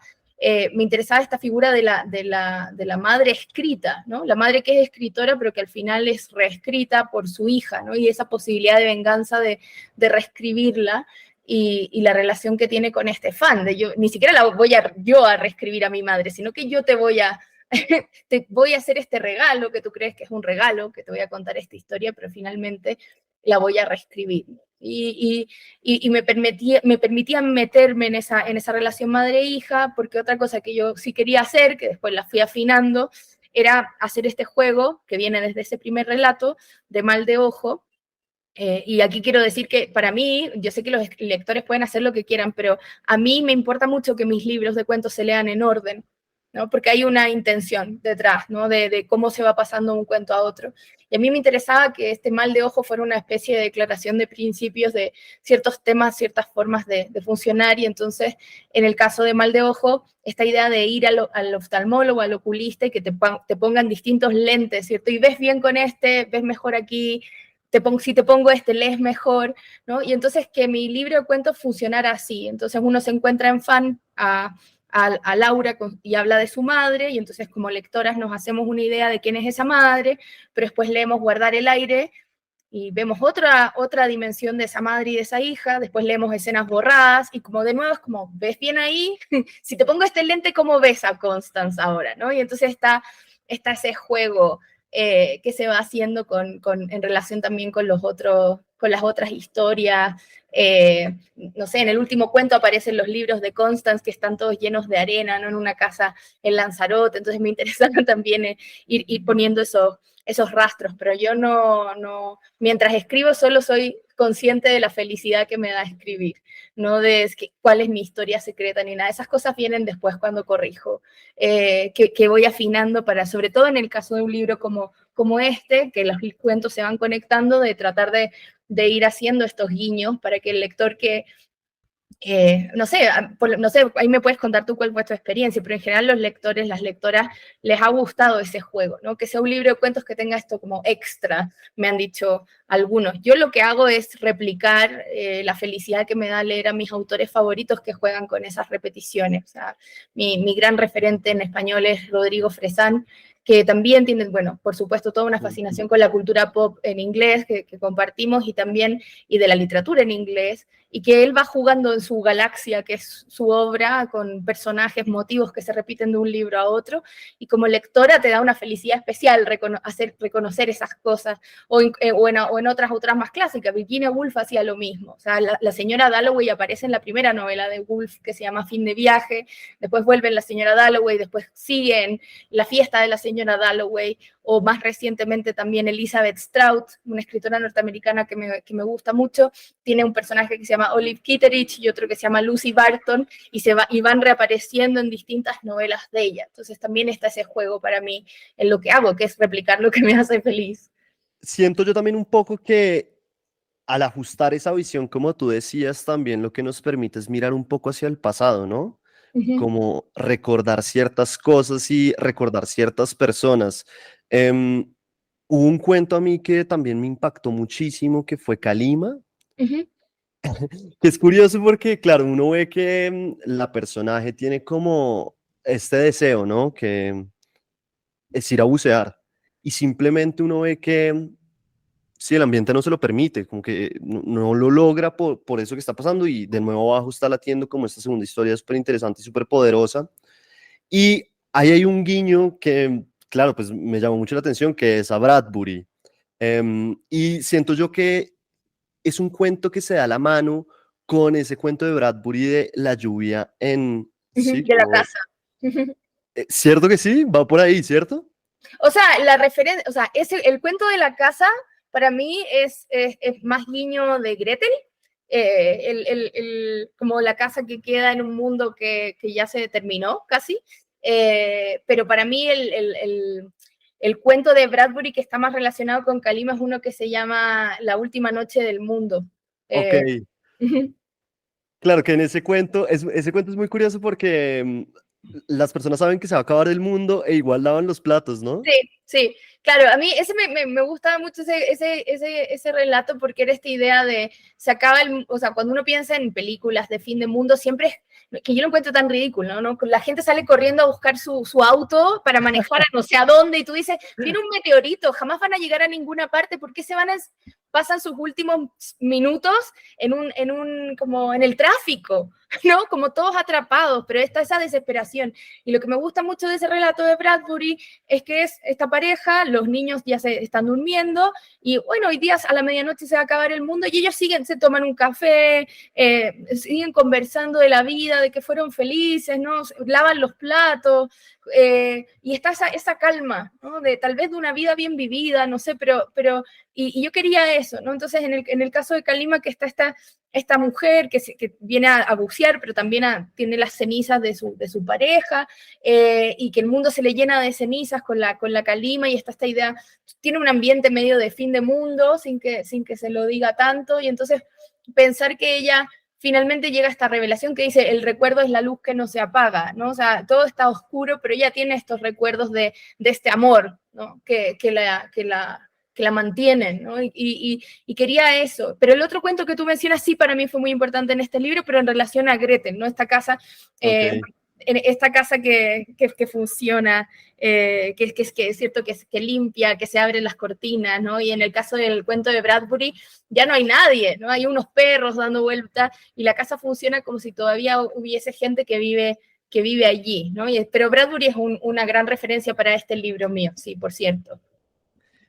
me interesaba esta figura de la madre escrita, ¿no? La madre que es escritora, pero que al final es reescrita por su hija, ¿no? Y esa posibilidad de venganza de reescribirla, y la relación que tiene con este fan, de yo, ni siquiera la voy yo a reescribir a mi madre, sino que yo te voy a hacer este regalo, que tú crees que es un regalo, que te voy a contar esta historia, pero finalmente la voy a reescribir. Y me permitía meterme en esa relación madre-hija, porque otra cosa que yo sí quería hacer, que después la fui afinando, era hacer este juego que viene desde ese primer relato de Mal de Ojo, Y aquí quiero decir que para mí, yo sé que los lectores pueden hacer lo que quieran, pero a mí me importa mucho que mis libros de cuentos se lean en orden, ¿no? Porque hay una intención detrás, ¿no? De cómo se va pasando un cuento a otro. Y a mí me interesaba que este mal de ojo fuera una especie de declaración de principios de ciertos temas, ciertas formas de funcionar, y entonces, en el caso de mal de ojo, esta idea de ir al oftalmólogo, al oculista, y que te pongan distintos lentes, ¿cierto? Y ves bien con este, ves mejor aquí, si te pongo este, lees mejor, ¿no? Y entonces que mi libro de cuentos funcionara así. Entonces uno se encuentra en fan a Laura y habla de su madre, y entonces como lectoras nos hacemos una idea de quién es esa madre, pero después leemos Guardar el aire y vemos otra dimensión de esa madre y de esa hija, después leemos escenas borradas, y como de nuevo es como, ¿ves bien ahí? Si te pongo este lente, ¿cómo ves a Constance ahora? ¿No? Y entonces está ese juego que se va haciendo en relación también con las otras historias. No sé, en el último cuento aparecen los libros de Constance, que están todos llenos de arena, ¿no? En una casa en Lanzarote, entonces me interesaba también ir poniendo esos rastros, pero yo no, mientras escribo solo soy consciente de la felicidad que me da escribir, no de cuál es mi historia secreta ni nada. Esas cosas vienen después cuando corrijo, que voy afinando para, sobre todo en el caso de un libro como este, que los cuentos se van conectando, de tratar de ir haciendo estos guiños para que el lector no sé, ahí me puedes contar tú cuál fue tu experiencia, pero en general los lectores, las lectoras, les ha gustado ese juego, ¿no? Que sea un libro de cuentos que tenga esto como extra, me han dicho algunos. Yo lo que hago es replicar la felicidad que me da leer a mis autores favoritos que juegan con esas repeticiones. O sea, mi gran referente en español es Rodrigo Fresán, que también tiene, bueno, por supuesto, toda una fascinación con la cultura pop en inglés que compartimos, y de la literatura en inglés, y que él va jugando en su galaxia, que es su obra, con personajes, motivos que se repiten de un libro a otro, y como lectora te da una felicidad especial hacer reconocer esas cosas, o en otras autoras más clásicas. Virginia Woolf hacía lo mismo. O sea, la señora Dalloway aparece en la primera novela de Woolf, que se llama Fin de viaje, después vuelve la señora Dalloway, después siguen La fiesta de la señora Dalloway, o más recientemente también Elizabeth Strout, una escritora norteamericana que me gusta mucho, tiene un personaje que se llama Olive Kitteridge y otro que se llama Lucy Barton, y van reapareciendo en distintas novelas de ella. Entonces también está ese juego para mí en lo que hago, que es replicar lo que me hace feliz. Siento yo también un poco que al ajustar esa visión, como tú decías, también lo que nos permite es mirar un poco hacia el pasado, ¿no? Como recordar ciertas cosas y recordar ciertas personas. Hubo un cuento a mí que también me impactó muchísimo, que fue Kalima, que es curioso porque, claro, uno ve que la personaje tiene como este deseo, ¿no? Que es ir a bucear, y simplemente uno ve que sí, el ambiente no se lo permite, como que no lo logra por eso que está pasando, y de nuevo abajo está latiendo como esta segunda historia súper interesante y súper poderosa. Y ahí hay un guiño que, claro, pues me llamó mucho la atención, que es a Bradbury. Y siento yo que es un cuento que se da la mano con ese cuento de Bradbury de la lluvia en... Sí, De la casa. ¿cierto que sí? Va por ahí, ¿cierto? O sea, la referencia, o sea, el cuento de la casa para mí es más guiño de Gretel, como la casa que queda en un mundo que ya se terminó casi, pero para mí el cuento de Bradbury que está más relacionado con Kalima es uno que se llama La última noche del mundo. Ok. Claro que en ese cuento es muy curioso porque las personas saben que se va a acabar el mundo e igual lavan los platos, ¿no? Sí, sí, claro, a mí ese me gustaba mucho ese relato, porque era esta idea de se acaba o sea, cuando uno piensa en películas de fin de mundo, siempre es que yo lo encuentro tan ridículo, ¿no? La gente sale corriendo a buscar su auto para manejar a no sé a dónde, y tú dices, viene un meteorito, jamás van a llegar a ninguna parte, ¿por qué pasan sus últimos minutos como en el tráfico, ¿no? Como todos atrapados, pero está esa desesperación. Y lo que me gusta mucho de ese relato de Bradbury es que es esta pareja, los niños ya se están durmiendo y bueno, hoy día a la medianoche se va a acabar el mundo y ellos siguen, se toman un café, siguen conversando de la vida, de que fueron felices, ¿no? Lavan los platos y está esa calma, ¿no? De tal vez de una vida bien vivida, no sé, pero y yo quería eso, ¿no? Entonces en el caso de Kalima, que está esta mujer que viene a bucear, pero también tiene las cenizas de su pareja, y que el mundo se le llena de cenizas con la Kalima, y está esta idea, tiene un ambiente medio de fin de mundo, sin que se lo diga tanto, y entonces pensar que ella finalmente llega a esta revelación que dice, el recuerdo es la luz que no se apaga, ¿no? O sea, todo está oscuro, pero ella tiene estos recuerdos de este amor, ¿no? Que la mantienen, ¿no? Y quería eso. Pero el otro cuento que tú mencionas, sí, para mí fue muy importante en este libro, pero en relación a Gretel, ¿no? Esta casa, en esta casa que funciona, que es cierto que limpia, que se abren las cortinas, ¿no? Y en el caso del cuento de Bradbury, ya no hay nadie, ¿no? Hay unos perros dando vueltas y la casa funciona como si todavía hubiese gente que vive allí, ¿no? Pero Bradbury es una gran referencia para este libro mío, sí, por cierto.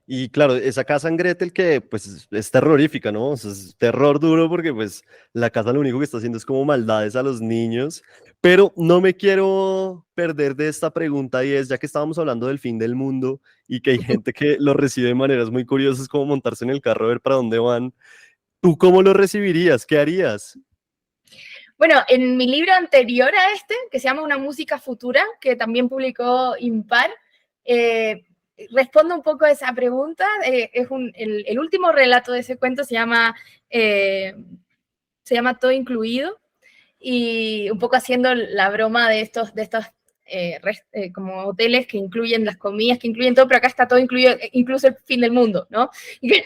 Y claro, esa casa en Gretel que pues es terrorífica, ¿no? O sea, es terror duro porque pues la casa lo único que está haciendo es como maldades a los niños. Pero no me quiero perder de esta pregunta y es, ya que estábamos hablando del fin del mundo y que hay gente que lo recibe de maneras muy curiosas como montarse en el carro a ver para dónde van, ¿tú cómo lo recibirías? ¿Qué harías? Bueno, en mi libro anterior a este, que se llama Una música futura, que también publicó Impar, respondo un poco a esa pregunta. El último relato de ese cuento se llama Todo Incluido, y un poco haciendo la broma de estos como hoteles que incluyen las comidas, que incluyen todo, pero acá está todo incluido, incluso el fin del mundo, ¿no? Y que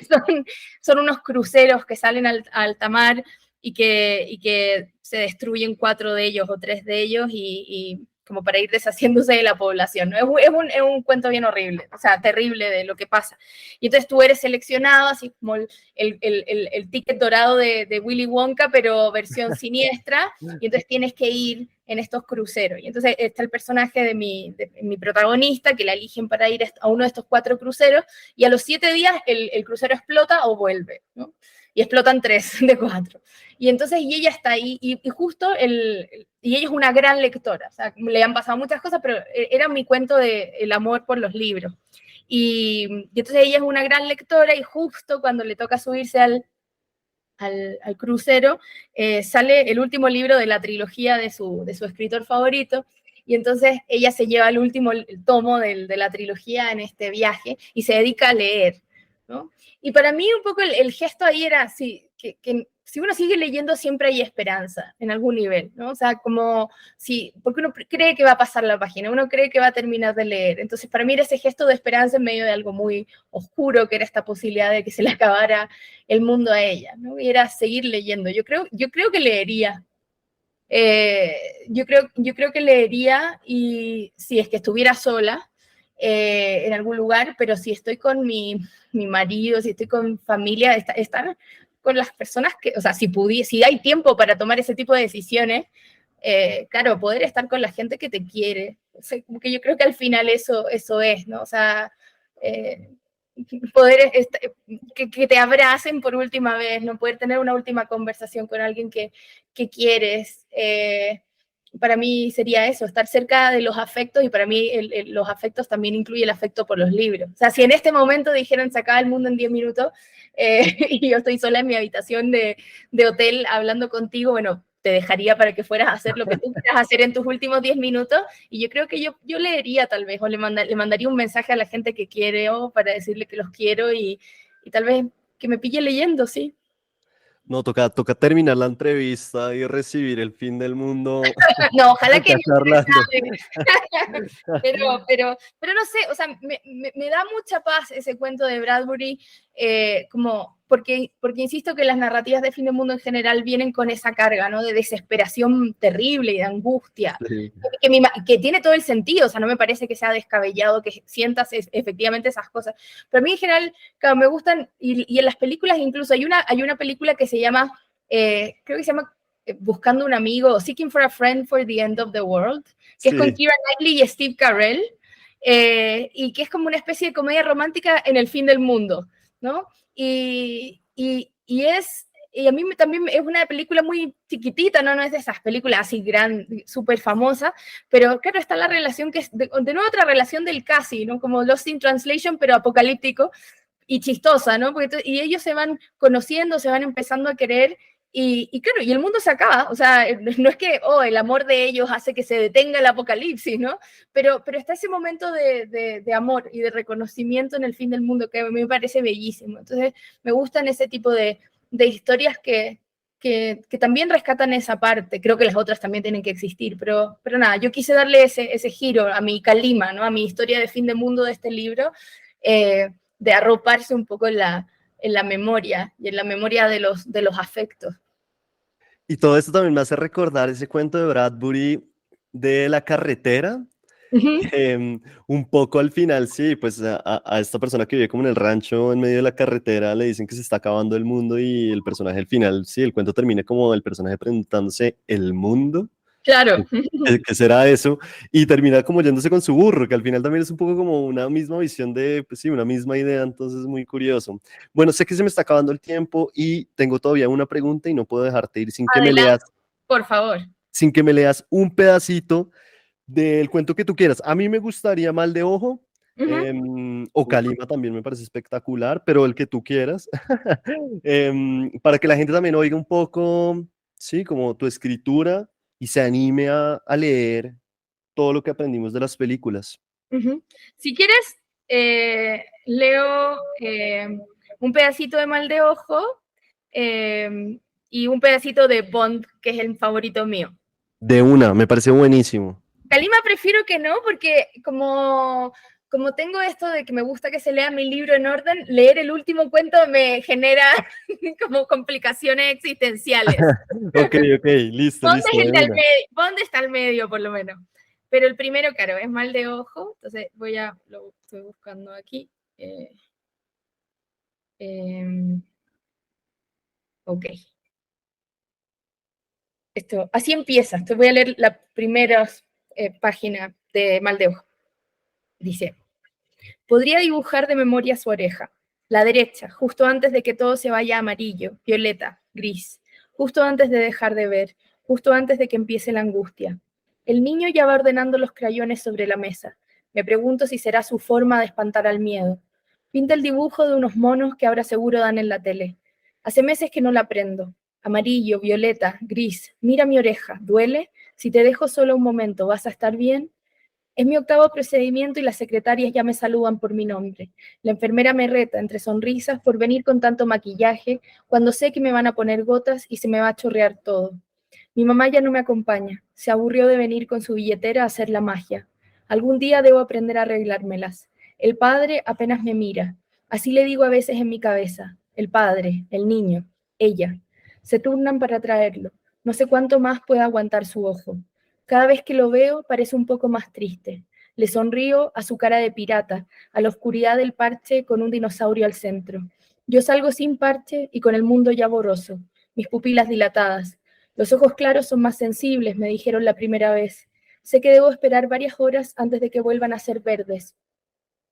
son unos cruceros que salen al alta mar y que se destruyen 4 de ellos o 3 de ellos y como para ir deshaciéndose de la población, ¿no? Es un cuento bien horrible, o sea, terrible de lo que pasa. Y entonces tú eres seleccionado, así como el ticket dorado de Willy Wonka, pero versión siniestra, y entonces tienes que ir en estos cruceros. Y entonces está el personaje de mi protagonista, que la eligen para ir a uno de estos 4 cruceros, y a los 7 días el crucero explota o vuelve, ¿no? Y explotan 3 de 4. Y entonces, y ella está ahí, y justo y ella es una gran lectora, o sea, le han pasado muchas cosas, pero era mi cuento de el amor por los libros. Y entonces ella es una gran lectora, y justo cuando le toca subirse al crucero, sale el último libro de la trilogía de su escritor favorito, y entonces ella se lleva el último tomo de la trilogía en este viaje y se dedica a leer, ¿no? Y para mí un poco el gesto ahí era así, que si uno sigue leyendo siempre hay esperanza en algún nivel, ¿no? O sea, como porque uno cree que va a pasar la página, uno cree que va a terminar de leer. Entonces, para mí era ese gesto de esperanza en medio de algo muy oscuro, que era esta posibilidad de que se le acabara el mundo a ella, ¿no? Y era seguir leyendo. Yo creo que leería. Yo creo que leería, y si es que estuviera sola en algún lugar, pero si estoy con mi marido, si estoy con familia, estar con las personas que, o sea, si hay tiempo para tomar ese tipo de decisiones, claro, poder estar con la gente que te quiere. O sea, porque yo creo que al final eso es, ¿no? O sea, poder que te abracen por última vez, ¿no? Poder tener una última conversación con alguien que quieres. Para mí sería eso, estar cerca de los afectos, y para mí los afectos también incluye el afecto por los libros. O sea, si en este momento dijeran se acaba el mundo en 10 minutos y yo estoy sola en mi habitación de hotel hablando contigo, bueno, te dejaría para que fueras a hacer lo que tú quieras hacer en tus últimos 10 minutos, y yo creo que yo leería tal vez, o le mandaría un mensaje a la gente que quiere, o para decirle que los quiero, y tal vez que me pille leyendo, sí. No, toca terminar la entrevista y recibir el fin del mundo. No, ojalá que no charlando. pero no sé, o sea, me da mucha paz ese cuento de Bradbury, como porque insisto que las narrativas de fin del mundo en general vienen con esa carga, ¿no? De desesperación terrible y de angustia, Sí. que tiene todo el sentido, o sea, no me parece que sea descabellado que sientas efectivamente esas cosas. Pero a mí en general, claro, me gustan, y en las películas incluso, hay una película que se llama, creo que se llama Buscando un amigo, Seeking for a Friend for the End of the World, que es con Sí. Keira Knightley y Steve Carell, y que es como una especie de comedia romántica en el fin del mundo, ¿no? Y a mí también es una película muy chiquitita, ¿no? No es de esas películas así súper famosas, pero claro, está la relación que es de nuevo otra relación del casi, ¿no? Como Lost in Translation, pero apocalíptico y chistosa, ¿no? Y ellos se van conociendo, se van empezando a querer y claro, y el mundo se acaba, o sea, no es que, el amor de ellos hace que se detenga el apocalipsis, ¿no? Pero está ese momento de amor y de reconocimiento en el fin del mundo que a mí me parece bellísimo. Entonces, me gustan ese tipo de historias que también rescatan esa parte. Creo que las otras también tienen que existir, pero nada, yo quise darle ese giro a mi calima, ¿no? A mi historia de fin de mundo de este libro, de arroparse un poco en la memoria y en la memoria de los afectos. Y todo esto también me hace recordar ese cuento de Bradbury de la carretera. Un poco al final, sí, pues a esta persona que vive como en el rancho en medio de la carretera le dicen que se está acabando el mundo y el personaje al final, sí, el cuento termina como el personaje preguntándose, ¿el mundo? Claro. ¿Qué será eso? Y termina como yéndose con su burro, que al final también es un poco como una misma visión de, pues sí, una misma idea, entonces muy curioso. Bueno, sé que se me está acabando el tiempo y tengo todavía una pregunta y no puedo dejarte ir Adelante, por favor. sin que me leas un pedacito del cuento que tú quieras. A mí me gustaría Mal de Ojo, o Calima también me parece espectacular, pero el que tú quieras, para que la gente también oiga un poco, sí, como tu escritura y se anime a leer todo lo que aprendimos de las películas. Si quieres, leo un pedacito de Mal de Ojo y un pedacito de Bond, que es el favorito mío. De una, me parece buenísimo. Calima prefiero que no, porque como tengo esto de que me gusta que se lea mi libro en orden, leer el último cuento me genera como complicaciones existenciales. Ok, listo, Bond listo, es el de del una. medio, Bond está al medio, por lo menos. Pero el primero, claro, es Mal de Ojo, entonces lo estoy buscando aquí. Ok. Así empieza. Voy a leer la primera página de Mal de Ojo. Dice: podría dibujar de memoria su oreja, la derecha, justo antes de que todo se vaya amarillo, violeta, gris, justo antes de dejar de ver, justo antes de que empiece la angustia. El niño ya va ordenando los crayones sobre la mesa. Me pregunto si será su forma de espantar al miedo. Pinta el dibujo de unos monos que ahora seguro dan en la tele. Hace meses que no la aprendo. Amarillo, violeta, gris. Mira mi oreja. ¿Duele? Si te dejo solo un momento, ¿vas a estar bien? Es mi octavo procedimiento y las secretarias ya me saludan por mi nombre. La enfermera me reta, entre sonrisas, por venir con tanto maquillaje, cuando sé que me van a poner gotas y se me va a chorrear todo. Mi mamá ya no me acompaña. Se aburrió de venir con su billetera a hacer la magia. Algún día debo aprender a arreglármelas. El padre apenas me mira. Así le digo a veces en mi cabeza. El padre, el niño, ella. Se turnan para traerlo. No sé cuánto más pueda aguantar su ojo. Cada vez que lo veo parece un poco más triste. Le sonrío a su cara de pirata, a la oscuridad del parche con un dinosaurio al centro. Yo salgo sin parche y con el mundo ya borroso, mis pupilas dilatadas. Los ojos claros son más sensibles, me dijeron la primera vez. Sé que debo esperar varias horas antes de que vuelvan a ser verdes,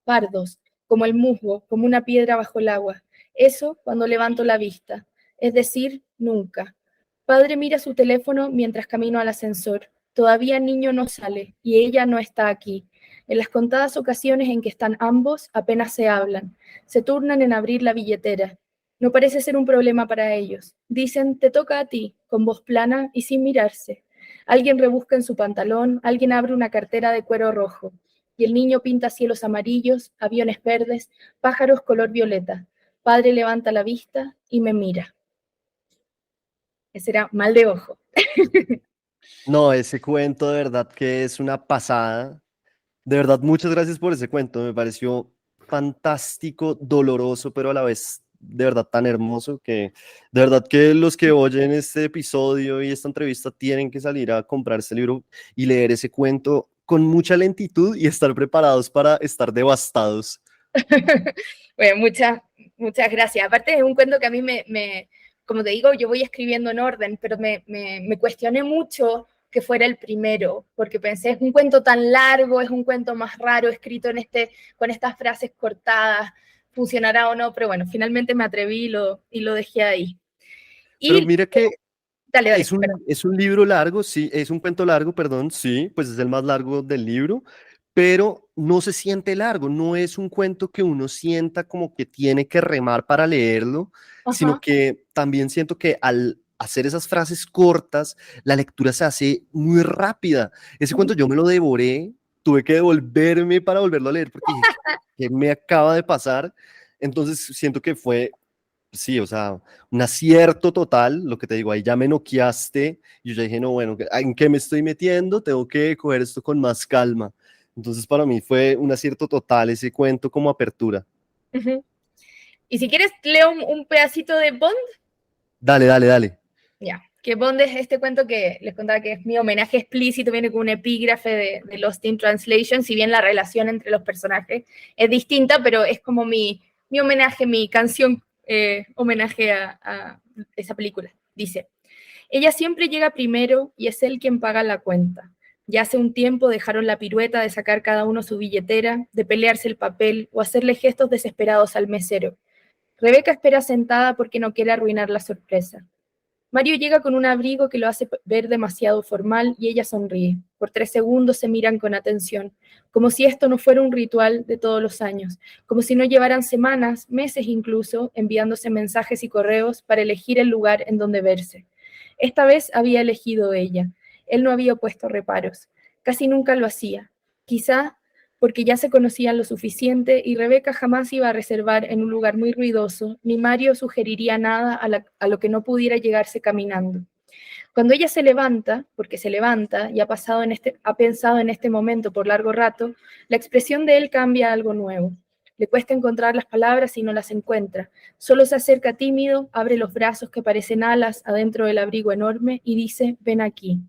pardos, como el musgo, como una piedra bajo el agua. Eso cuando levanto la vista, es decir, nunca. Padre mira su teléfono mientras camino al ascensor. Todavía el niño no sale y ella no está aquí. En las contadas ocasiones en que están ambos, apenas se hablan. Se turnan en abrir la billetera. No parece ser un problema para ellos. Dicen, te toca a ti, con voz plana y sin mirarse. Alguien rebusca en su pantalón, alguien abre una cartera de cuero rojo. Y el niño pinta cielos amarillos, aviones verdes, pájaros color violeta. Padre levanta la vista y me mira. Ese era Mal de Ojo. No, ese cuento de verdad que es una pasada. De verdad, muchas gracias por ese cuento. Me pareció fantástico, doloroso, pero a la vez de verdad tan hermoso que de verdad que los que oyen este episodio y esta entrevista tienen que salir a comprar este libro y leer ese cuento con mucha lentitud y estar preparados para estar devastados. Bueno, muchas gracias. Aparte es un cuento que a mí como te digo, yo voy escribiendo en orden, pero me cuestioné mucho que fuera el primero, porque pensé, es un cuento tan largo, es un cuento más raro, escrito con estas frases cortadas, funcionará o no, pero bueno, finalmente me atreví y lo dejé ahí. Pero Y mira que dale, perdón. es un libro largo, sí, es un cuento largo, perdón, sí, pues es el más largo del libro, pero no se siente largo, no es un cuento que uno sienta como que tiene que remar para leerlo, sino Ajá. que también siento que al hacer esas frases cortas, la lectura se hace muy rápida. Ese cuento yo me lo devoré, tuve que devolverme para volverlo a leer porque dije, ¿qué me acaba de pasar? Entonces siento que fue sí, o sea, un acierto total, lo que te digo, ahí ya me noqueaste, y yo ya dije, no, bueno, ¿en qué me estoy metiendo? Tengo que coger esto con más calma. Entonces para mí fue un acierto total ese cuento como apertura. Ujú. Y si quieres, leo un pedacito de Bond. Dale, dale, dale. Ya, que Bond es este cuento que les contaba que es mi homenaje explícito, viene con un epígrafe de Lost in Translation, si bien la relación entre los personajes es distinta, pero es como mi homenaje, mi canción homenaje a esa película. Dice, ella siempre llega primero y es él quien paga la cuenta. Ya hace un tiempo dejaron la pirueta de sacar cada uno su billetera, de pelearse el papel o hacerle gestos desesperados al mesero. Rebeca espera sentada porque no quiere arruinar la sorpresa. Mario llega con un abrigo que lo hace ver demasiado formal y ella sonríe. Por 3 segundos se miran con atención, como si esto no fuera un ritual de todos los años, como si no llevaran semanas, meses incluso, enviándose mensajes y correos para elegir el lugar en donde verse. Esta vez había elegido ella. Él no había puesto reparos. Casi nunca lo hacía. Quizá porque ya se conocían lo suficiente y Rebeca jamás iba a reservar en un lugar muy ruidoso, ni Mario sugeriría nada a lo que no pudiera llegarse caminando. Cuando ella se levanta, porque se levanta y ha pensado en este momento por largo rato, la expresión de él cambia a algo nuevo. Le cuesta encontrar las palabras y no las encuentra. Solo se acerca tímido, abre los brazos que parecen alas adentro del abrigo enorme y dice, ven aquí.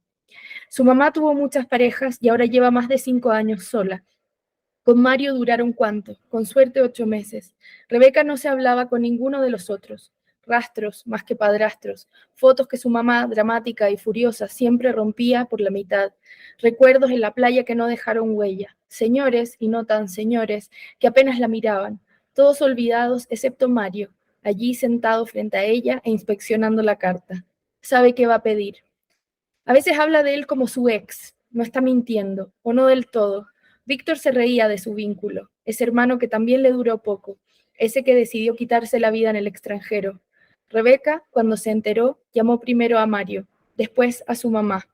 Su mamá tuvo muchas parejas y ahora lleva más de 5 años sola. Con Mario duraron cuánto, con suerte 8 meses. Rebeca no se hablaba con ninguno de los otros. Rastros, más que padrastros, fotos que su mamá, dramática y furiosa, siempre rompía por la mitad. Recuerdos en la playa que no dejaron huella. Señores, y no tan señores, que apenas la miraban. Todos olvidados, excepto Mario, allí sentado frente a ella e inspeccionando la carta. Sabe qué va a pedir. A veces habla de él como su ex, no está mintiendo, o no del todo. Víctor se reía de su vínculo, ese hermano que también le duró poco, ese que decidió quitarse la vida en el extranjero. Rebeca, cuando se enteró, llamó primero a Mario, después a su mamá.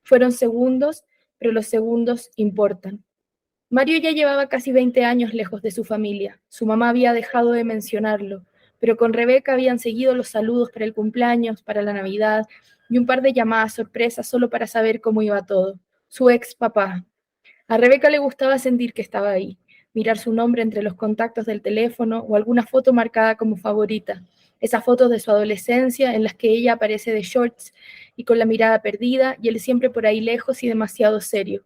Fueron segundos, pero los segundos importan. Mario ya llevaba casi 20 años lejos de su familia. Su mamá había dejado de mencionarlo, pero con Rebeca habían seguido los saludos para el cumpleaños, para la Navidad y un par de llamadas sorpresas solo para saber cómo iba todo. Su ex papá. A Rebeca le gustaba sentir que estaba ahí, mirar su nombre entre los contactos del teléfono o alguna foto marcada como favorita. Esas fotos de su adolescencia en las que ella aparece de shorts y con la mirada perdida y él siempre por ahí lejos y demasiado serio.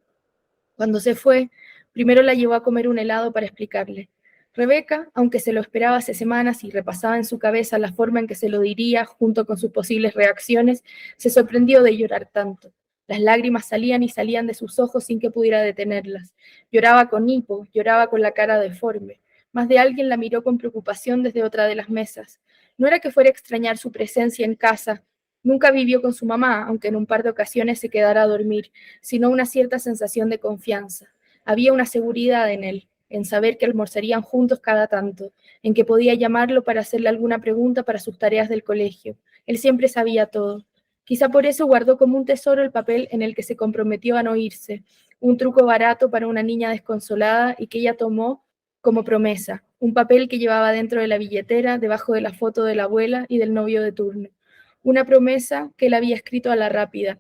Cuando se fue, primero la llevó a comer un helado para explicarle. Rebeca, aunque se lo esperaba hace semanas y repasaba en su cabeza la forma en que se lo diría junto con sus posibles reacciones, se sorprendió de llorar tanto. Las lágrimas salían y salían de sus ojos sin que pudiera detenerlas. Lloraba con hipo, lloraba con la cara deforme. Más de alguien la miró con preocupación desde otra de las mesas. No era que fuera a extrañar su presencia en casa. Nunca vivió con su mamá, aunque en un par de ocasiones se quedara a dormir, sino una cierta sensación de confianza. Había una seguridad en él, en saber que almorzarían juntos cada tanto, en que podía llamarlo para hacerle alguna pregunta para sus tareas del colegio. Él siempre sabía todo. Quizá por eso guardó como un tesoro el papel en el que se comprometió a no irse, un truco barato para una niña desconsolada y que ella tomó como promesa, un papel que llevaba dentro de la billetera, debajo de la foto de la abuela y del novio de turno. Una promesa que él había escrito a la rápida,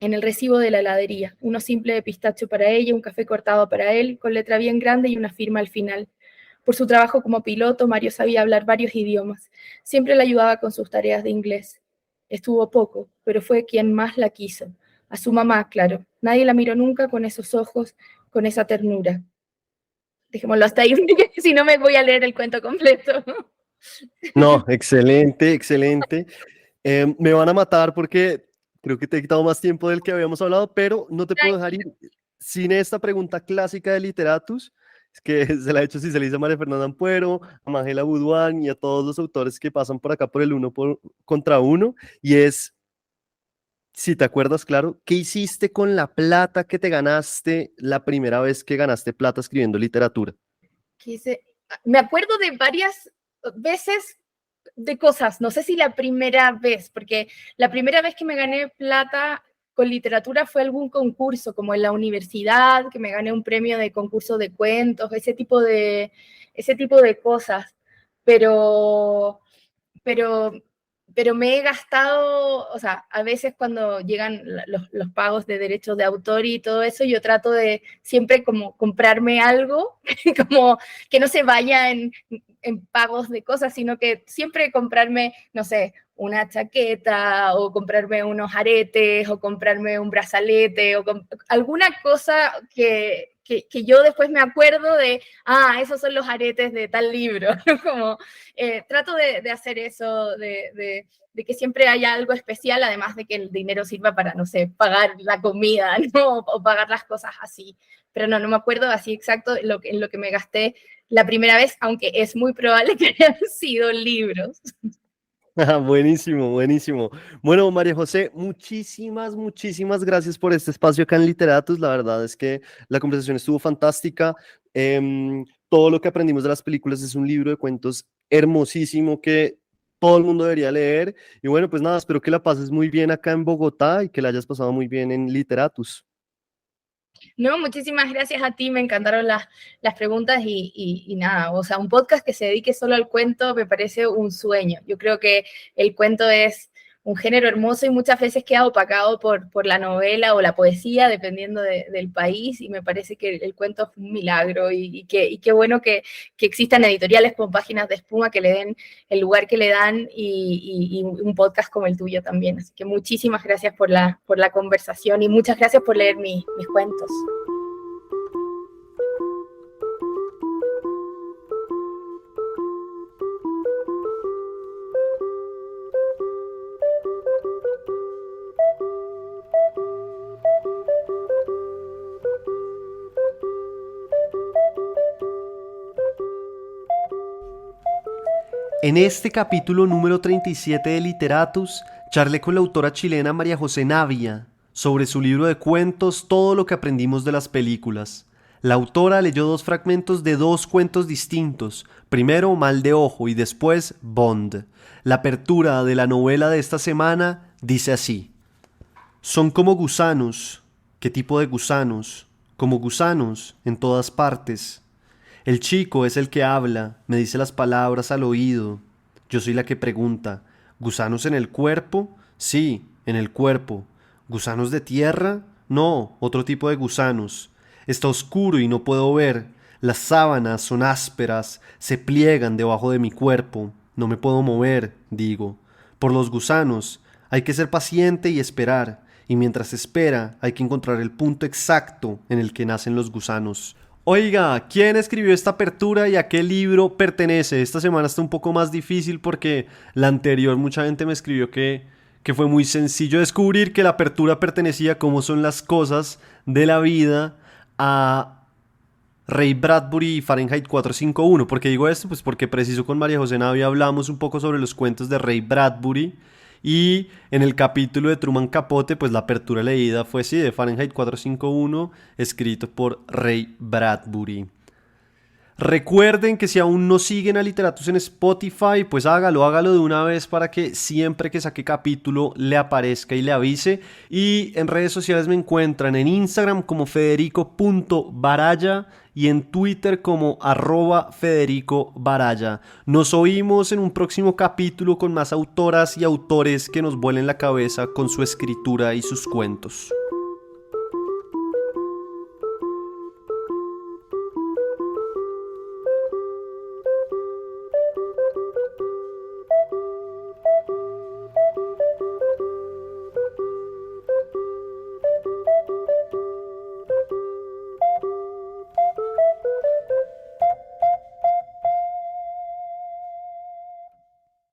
en el recibo de la heladería, uno simple de pistacho para ella, un café cortado para él, con letra bien grande y una firma al final. Por su trabajo como piloto, Mario sabía hablar varios idiomas. Siempre le ayudaba con sus tareas de inglés. Estuvo poco, pero fue quien más la quiso. A su mamá, claro. Nadie la miró nunca con esos ojos, con esa ternura. Dejémoslo hasta ahí, porque si no me voy a leer el cuento completo. No, excelente, excelente. Me van a matar porque Creo que te he quitado más tiempo del que habíamos hablado, pero no te puedo dejar ir sin esta pregunta clásica de Literatus, es que se la he hecho, si se le dice a María Fernanda Ampuero, a Magela Buduán y a todos los autores que pasan por acá por el contra uno, y es, si te acuerdas, claro, ¿qué hiciste con la plata que te ganaste la primera vez que ganaste plata escribiendo literatura? Me acuerdo de varias veces de cosas, no sé si la primera vez, porque la primera vez que me gané plata con literatura fue algún concurso, como en la universidad, que me gané un premio de concurso de cuentos, ese tipo de cosas, pero, pero, pero me he gastado, o sea, a veces cuando llegan los pagos de derechos de autor y todo eso, yo trato de siempre como comprarme algo, como que no se vaya en pagos de cosas, sino que siempre comprarme, no sé, una chaqueta o comprarme unos aretes o comprarme un brazalete o alguna cosa que yo después me acuerdo de, esos son los aretes de tal libro. Como trato de hacer eso, de que siempre haya algo especial, además de que el dinero sirva para, no sé, pagar la comida, ¿no? O pagar las cosas así. Pero no me acuerdo así exacto en lo que me gasté la primera vez, aunque es muy probable que hayan sido libros. Buenísimo, buenísimo. Bueno, María José, muchísimas gracias por este espacio acá en Literatus. La verdad es que la conversación estuvo fantástica. Todo lo que aprendimos de las películas es un libro de cuentos hermosísimo que todo el mundo debería leer. Y bueno, pues nada, espero que la pases muy bien acá en Bogotá y que la hayas pasado muy bien en Literatus. No, muchísimas gracias a ti, me encantaron las preguntas y nada, o sea, un podcast que se dedique solo al cuento me parece un sueño. Yo creo que el cuento es un género hermoso y muchas veces queda opacado por la novela o la poesía, dependiendo del país, y me parece que el cuento es un milagro y qué bueno que existan editoriales con Páginas de Espuma que le den el lugar que le dan y un podcast como el tuyo también. Así que muchísimas gracias por la conversación y muchas gracias por leer mis cuentos. En este capítulo número 37 de Literatus, charlé con la autora chilena María José Navia sobre su libro de cuentos Todo lo que aprendimos de las películas. La autora leyó 2 fragmentos de 2 cuentos distintos, primero Mal de Ojo y después Bond. La apertura de la novela de esta semana dice así: son como gusanos. ¿Qué tipo de gusanos? Como gusanos en todas partes. El chico es el que habla, me dice las palabras al oído. Yo soy la que pregunta: ¿gusanos en el cuerpo? Sí, en el cuerpo. ¿Gusanos de tierra? No, otro tipo de gusanos. Está oscuro y no puedo ver. Las sábanas son ásperas, se pliegan debajo de mi cuerpo. No me puedo mover, digo. Por los gusanos hay que ser paciente y esperar, y mientras espera hay que encontrar el punto exacto en el que nacen los gusanos. Oiga, ¿quién escribió esta apertura y a qué libro pertenece? Esta semana está un poco más difícil porque la anterior mucha gente me escribió que fue muy sencillo descubrir que la apertura pertenecía a Cómo son las cosas de la vida, a Ray Bradbury y Fahrenheit 451. ¿Por qué digo esto? Pues porque preciso con María José Navia hablamos un poco sobre los cuentos de Ray Bradbury. Y en el capítulo de Truman Capote, pues la apertura leída fue sí, de Fahrenheit 451, escrito por Ray Bradbury. Recuerden que si aún no siguen a Literatus en Spotify, pues hágalo de una vez para que siempre que saque capítulo le aparezca y le avise. Y en redes sociales me encuentran en Instagram como federico.baraya y en Twitter como @FedericoBaraya. Nos oímos en un próximo capítulo con más autoras y autores que nos vuelen la cabeza con su escritura y sus cuentos.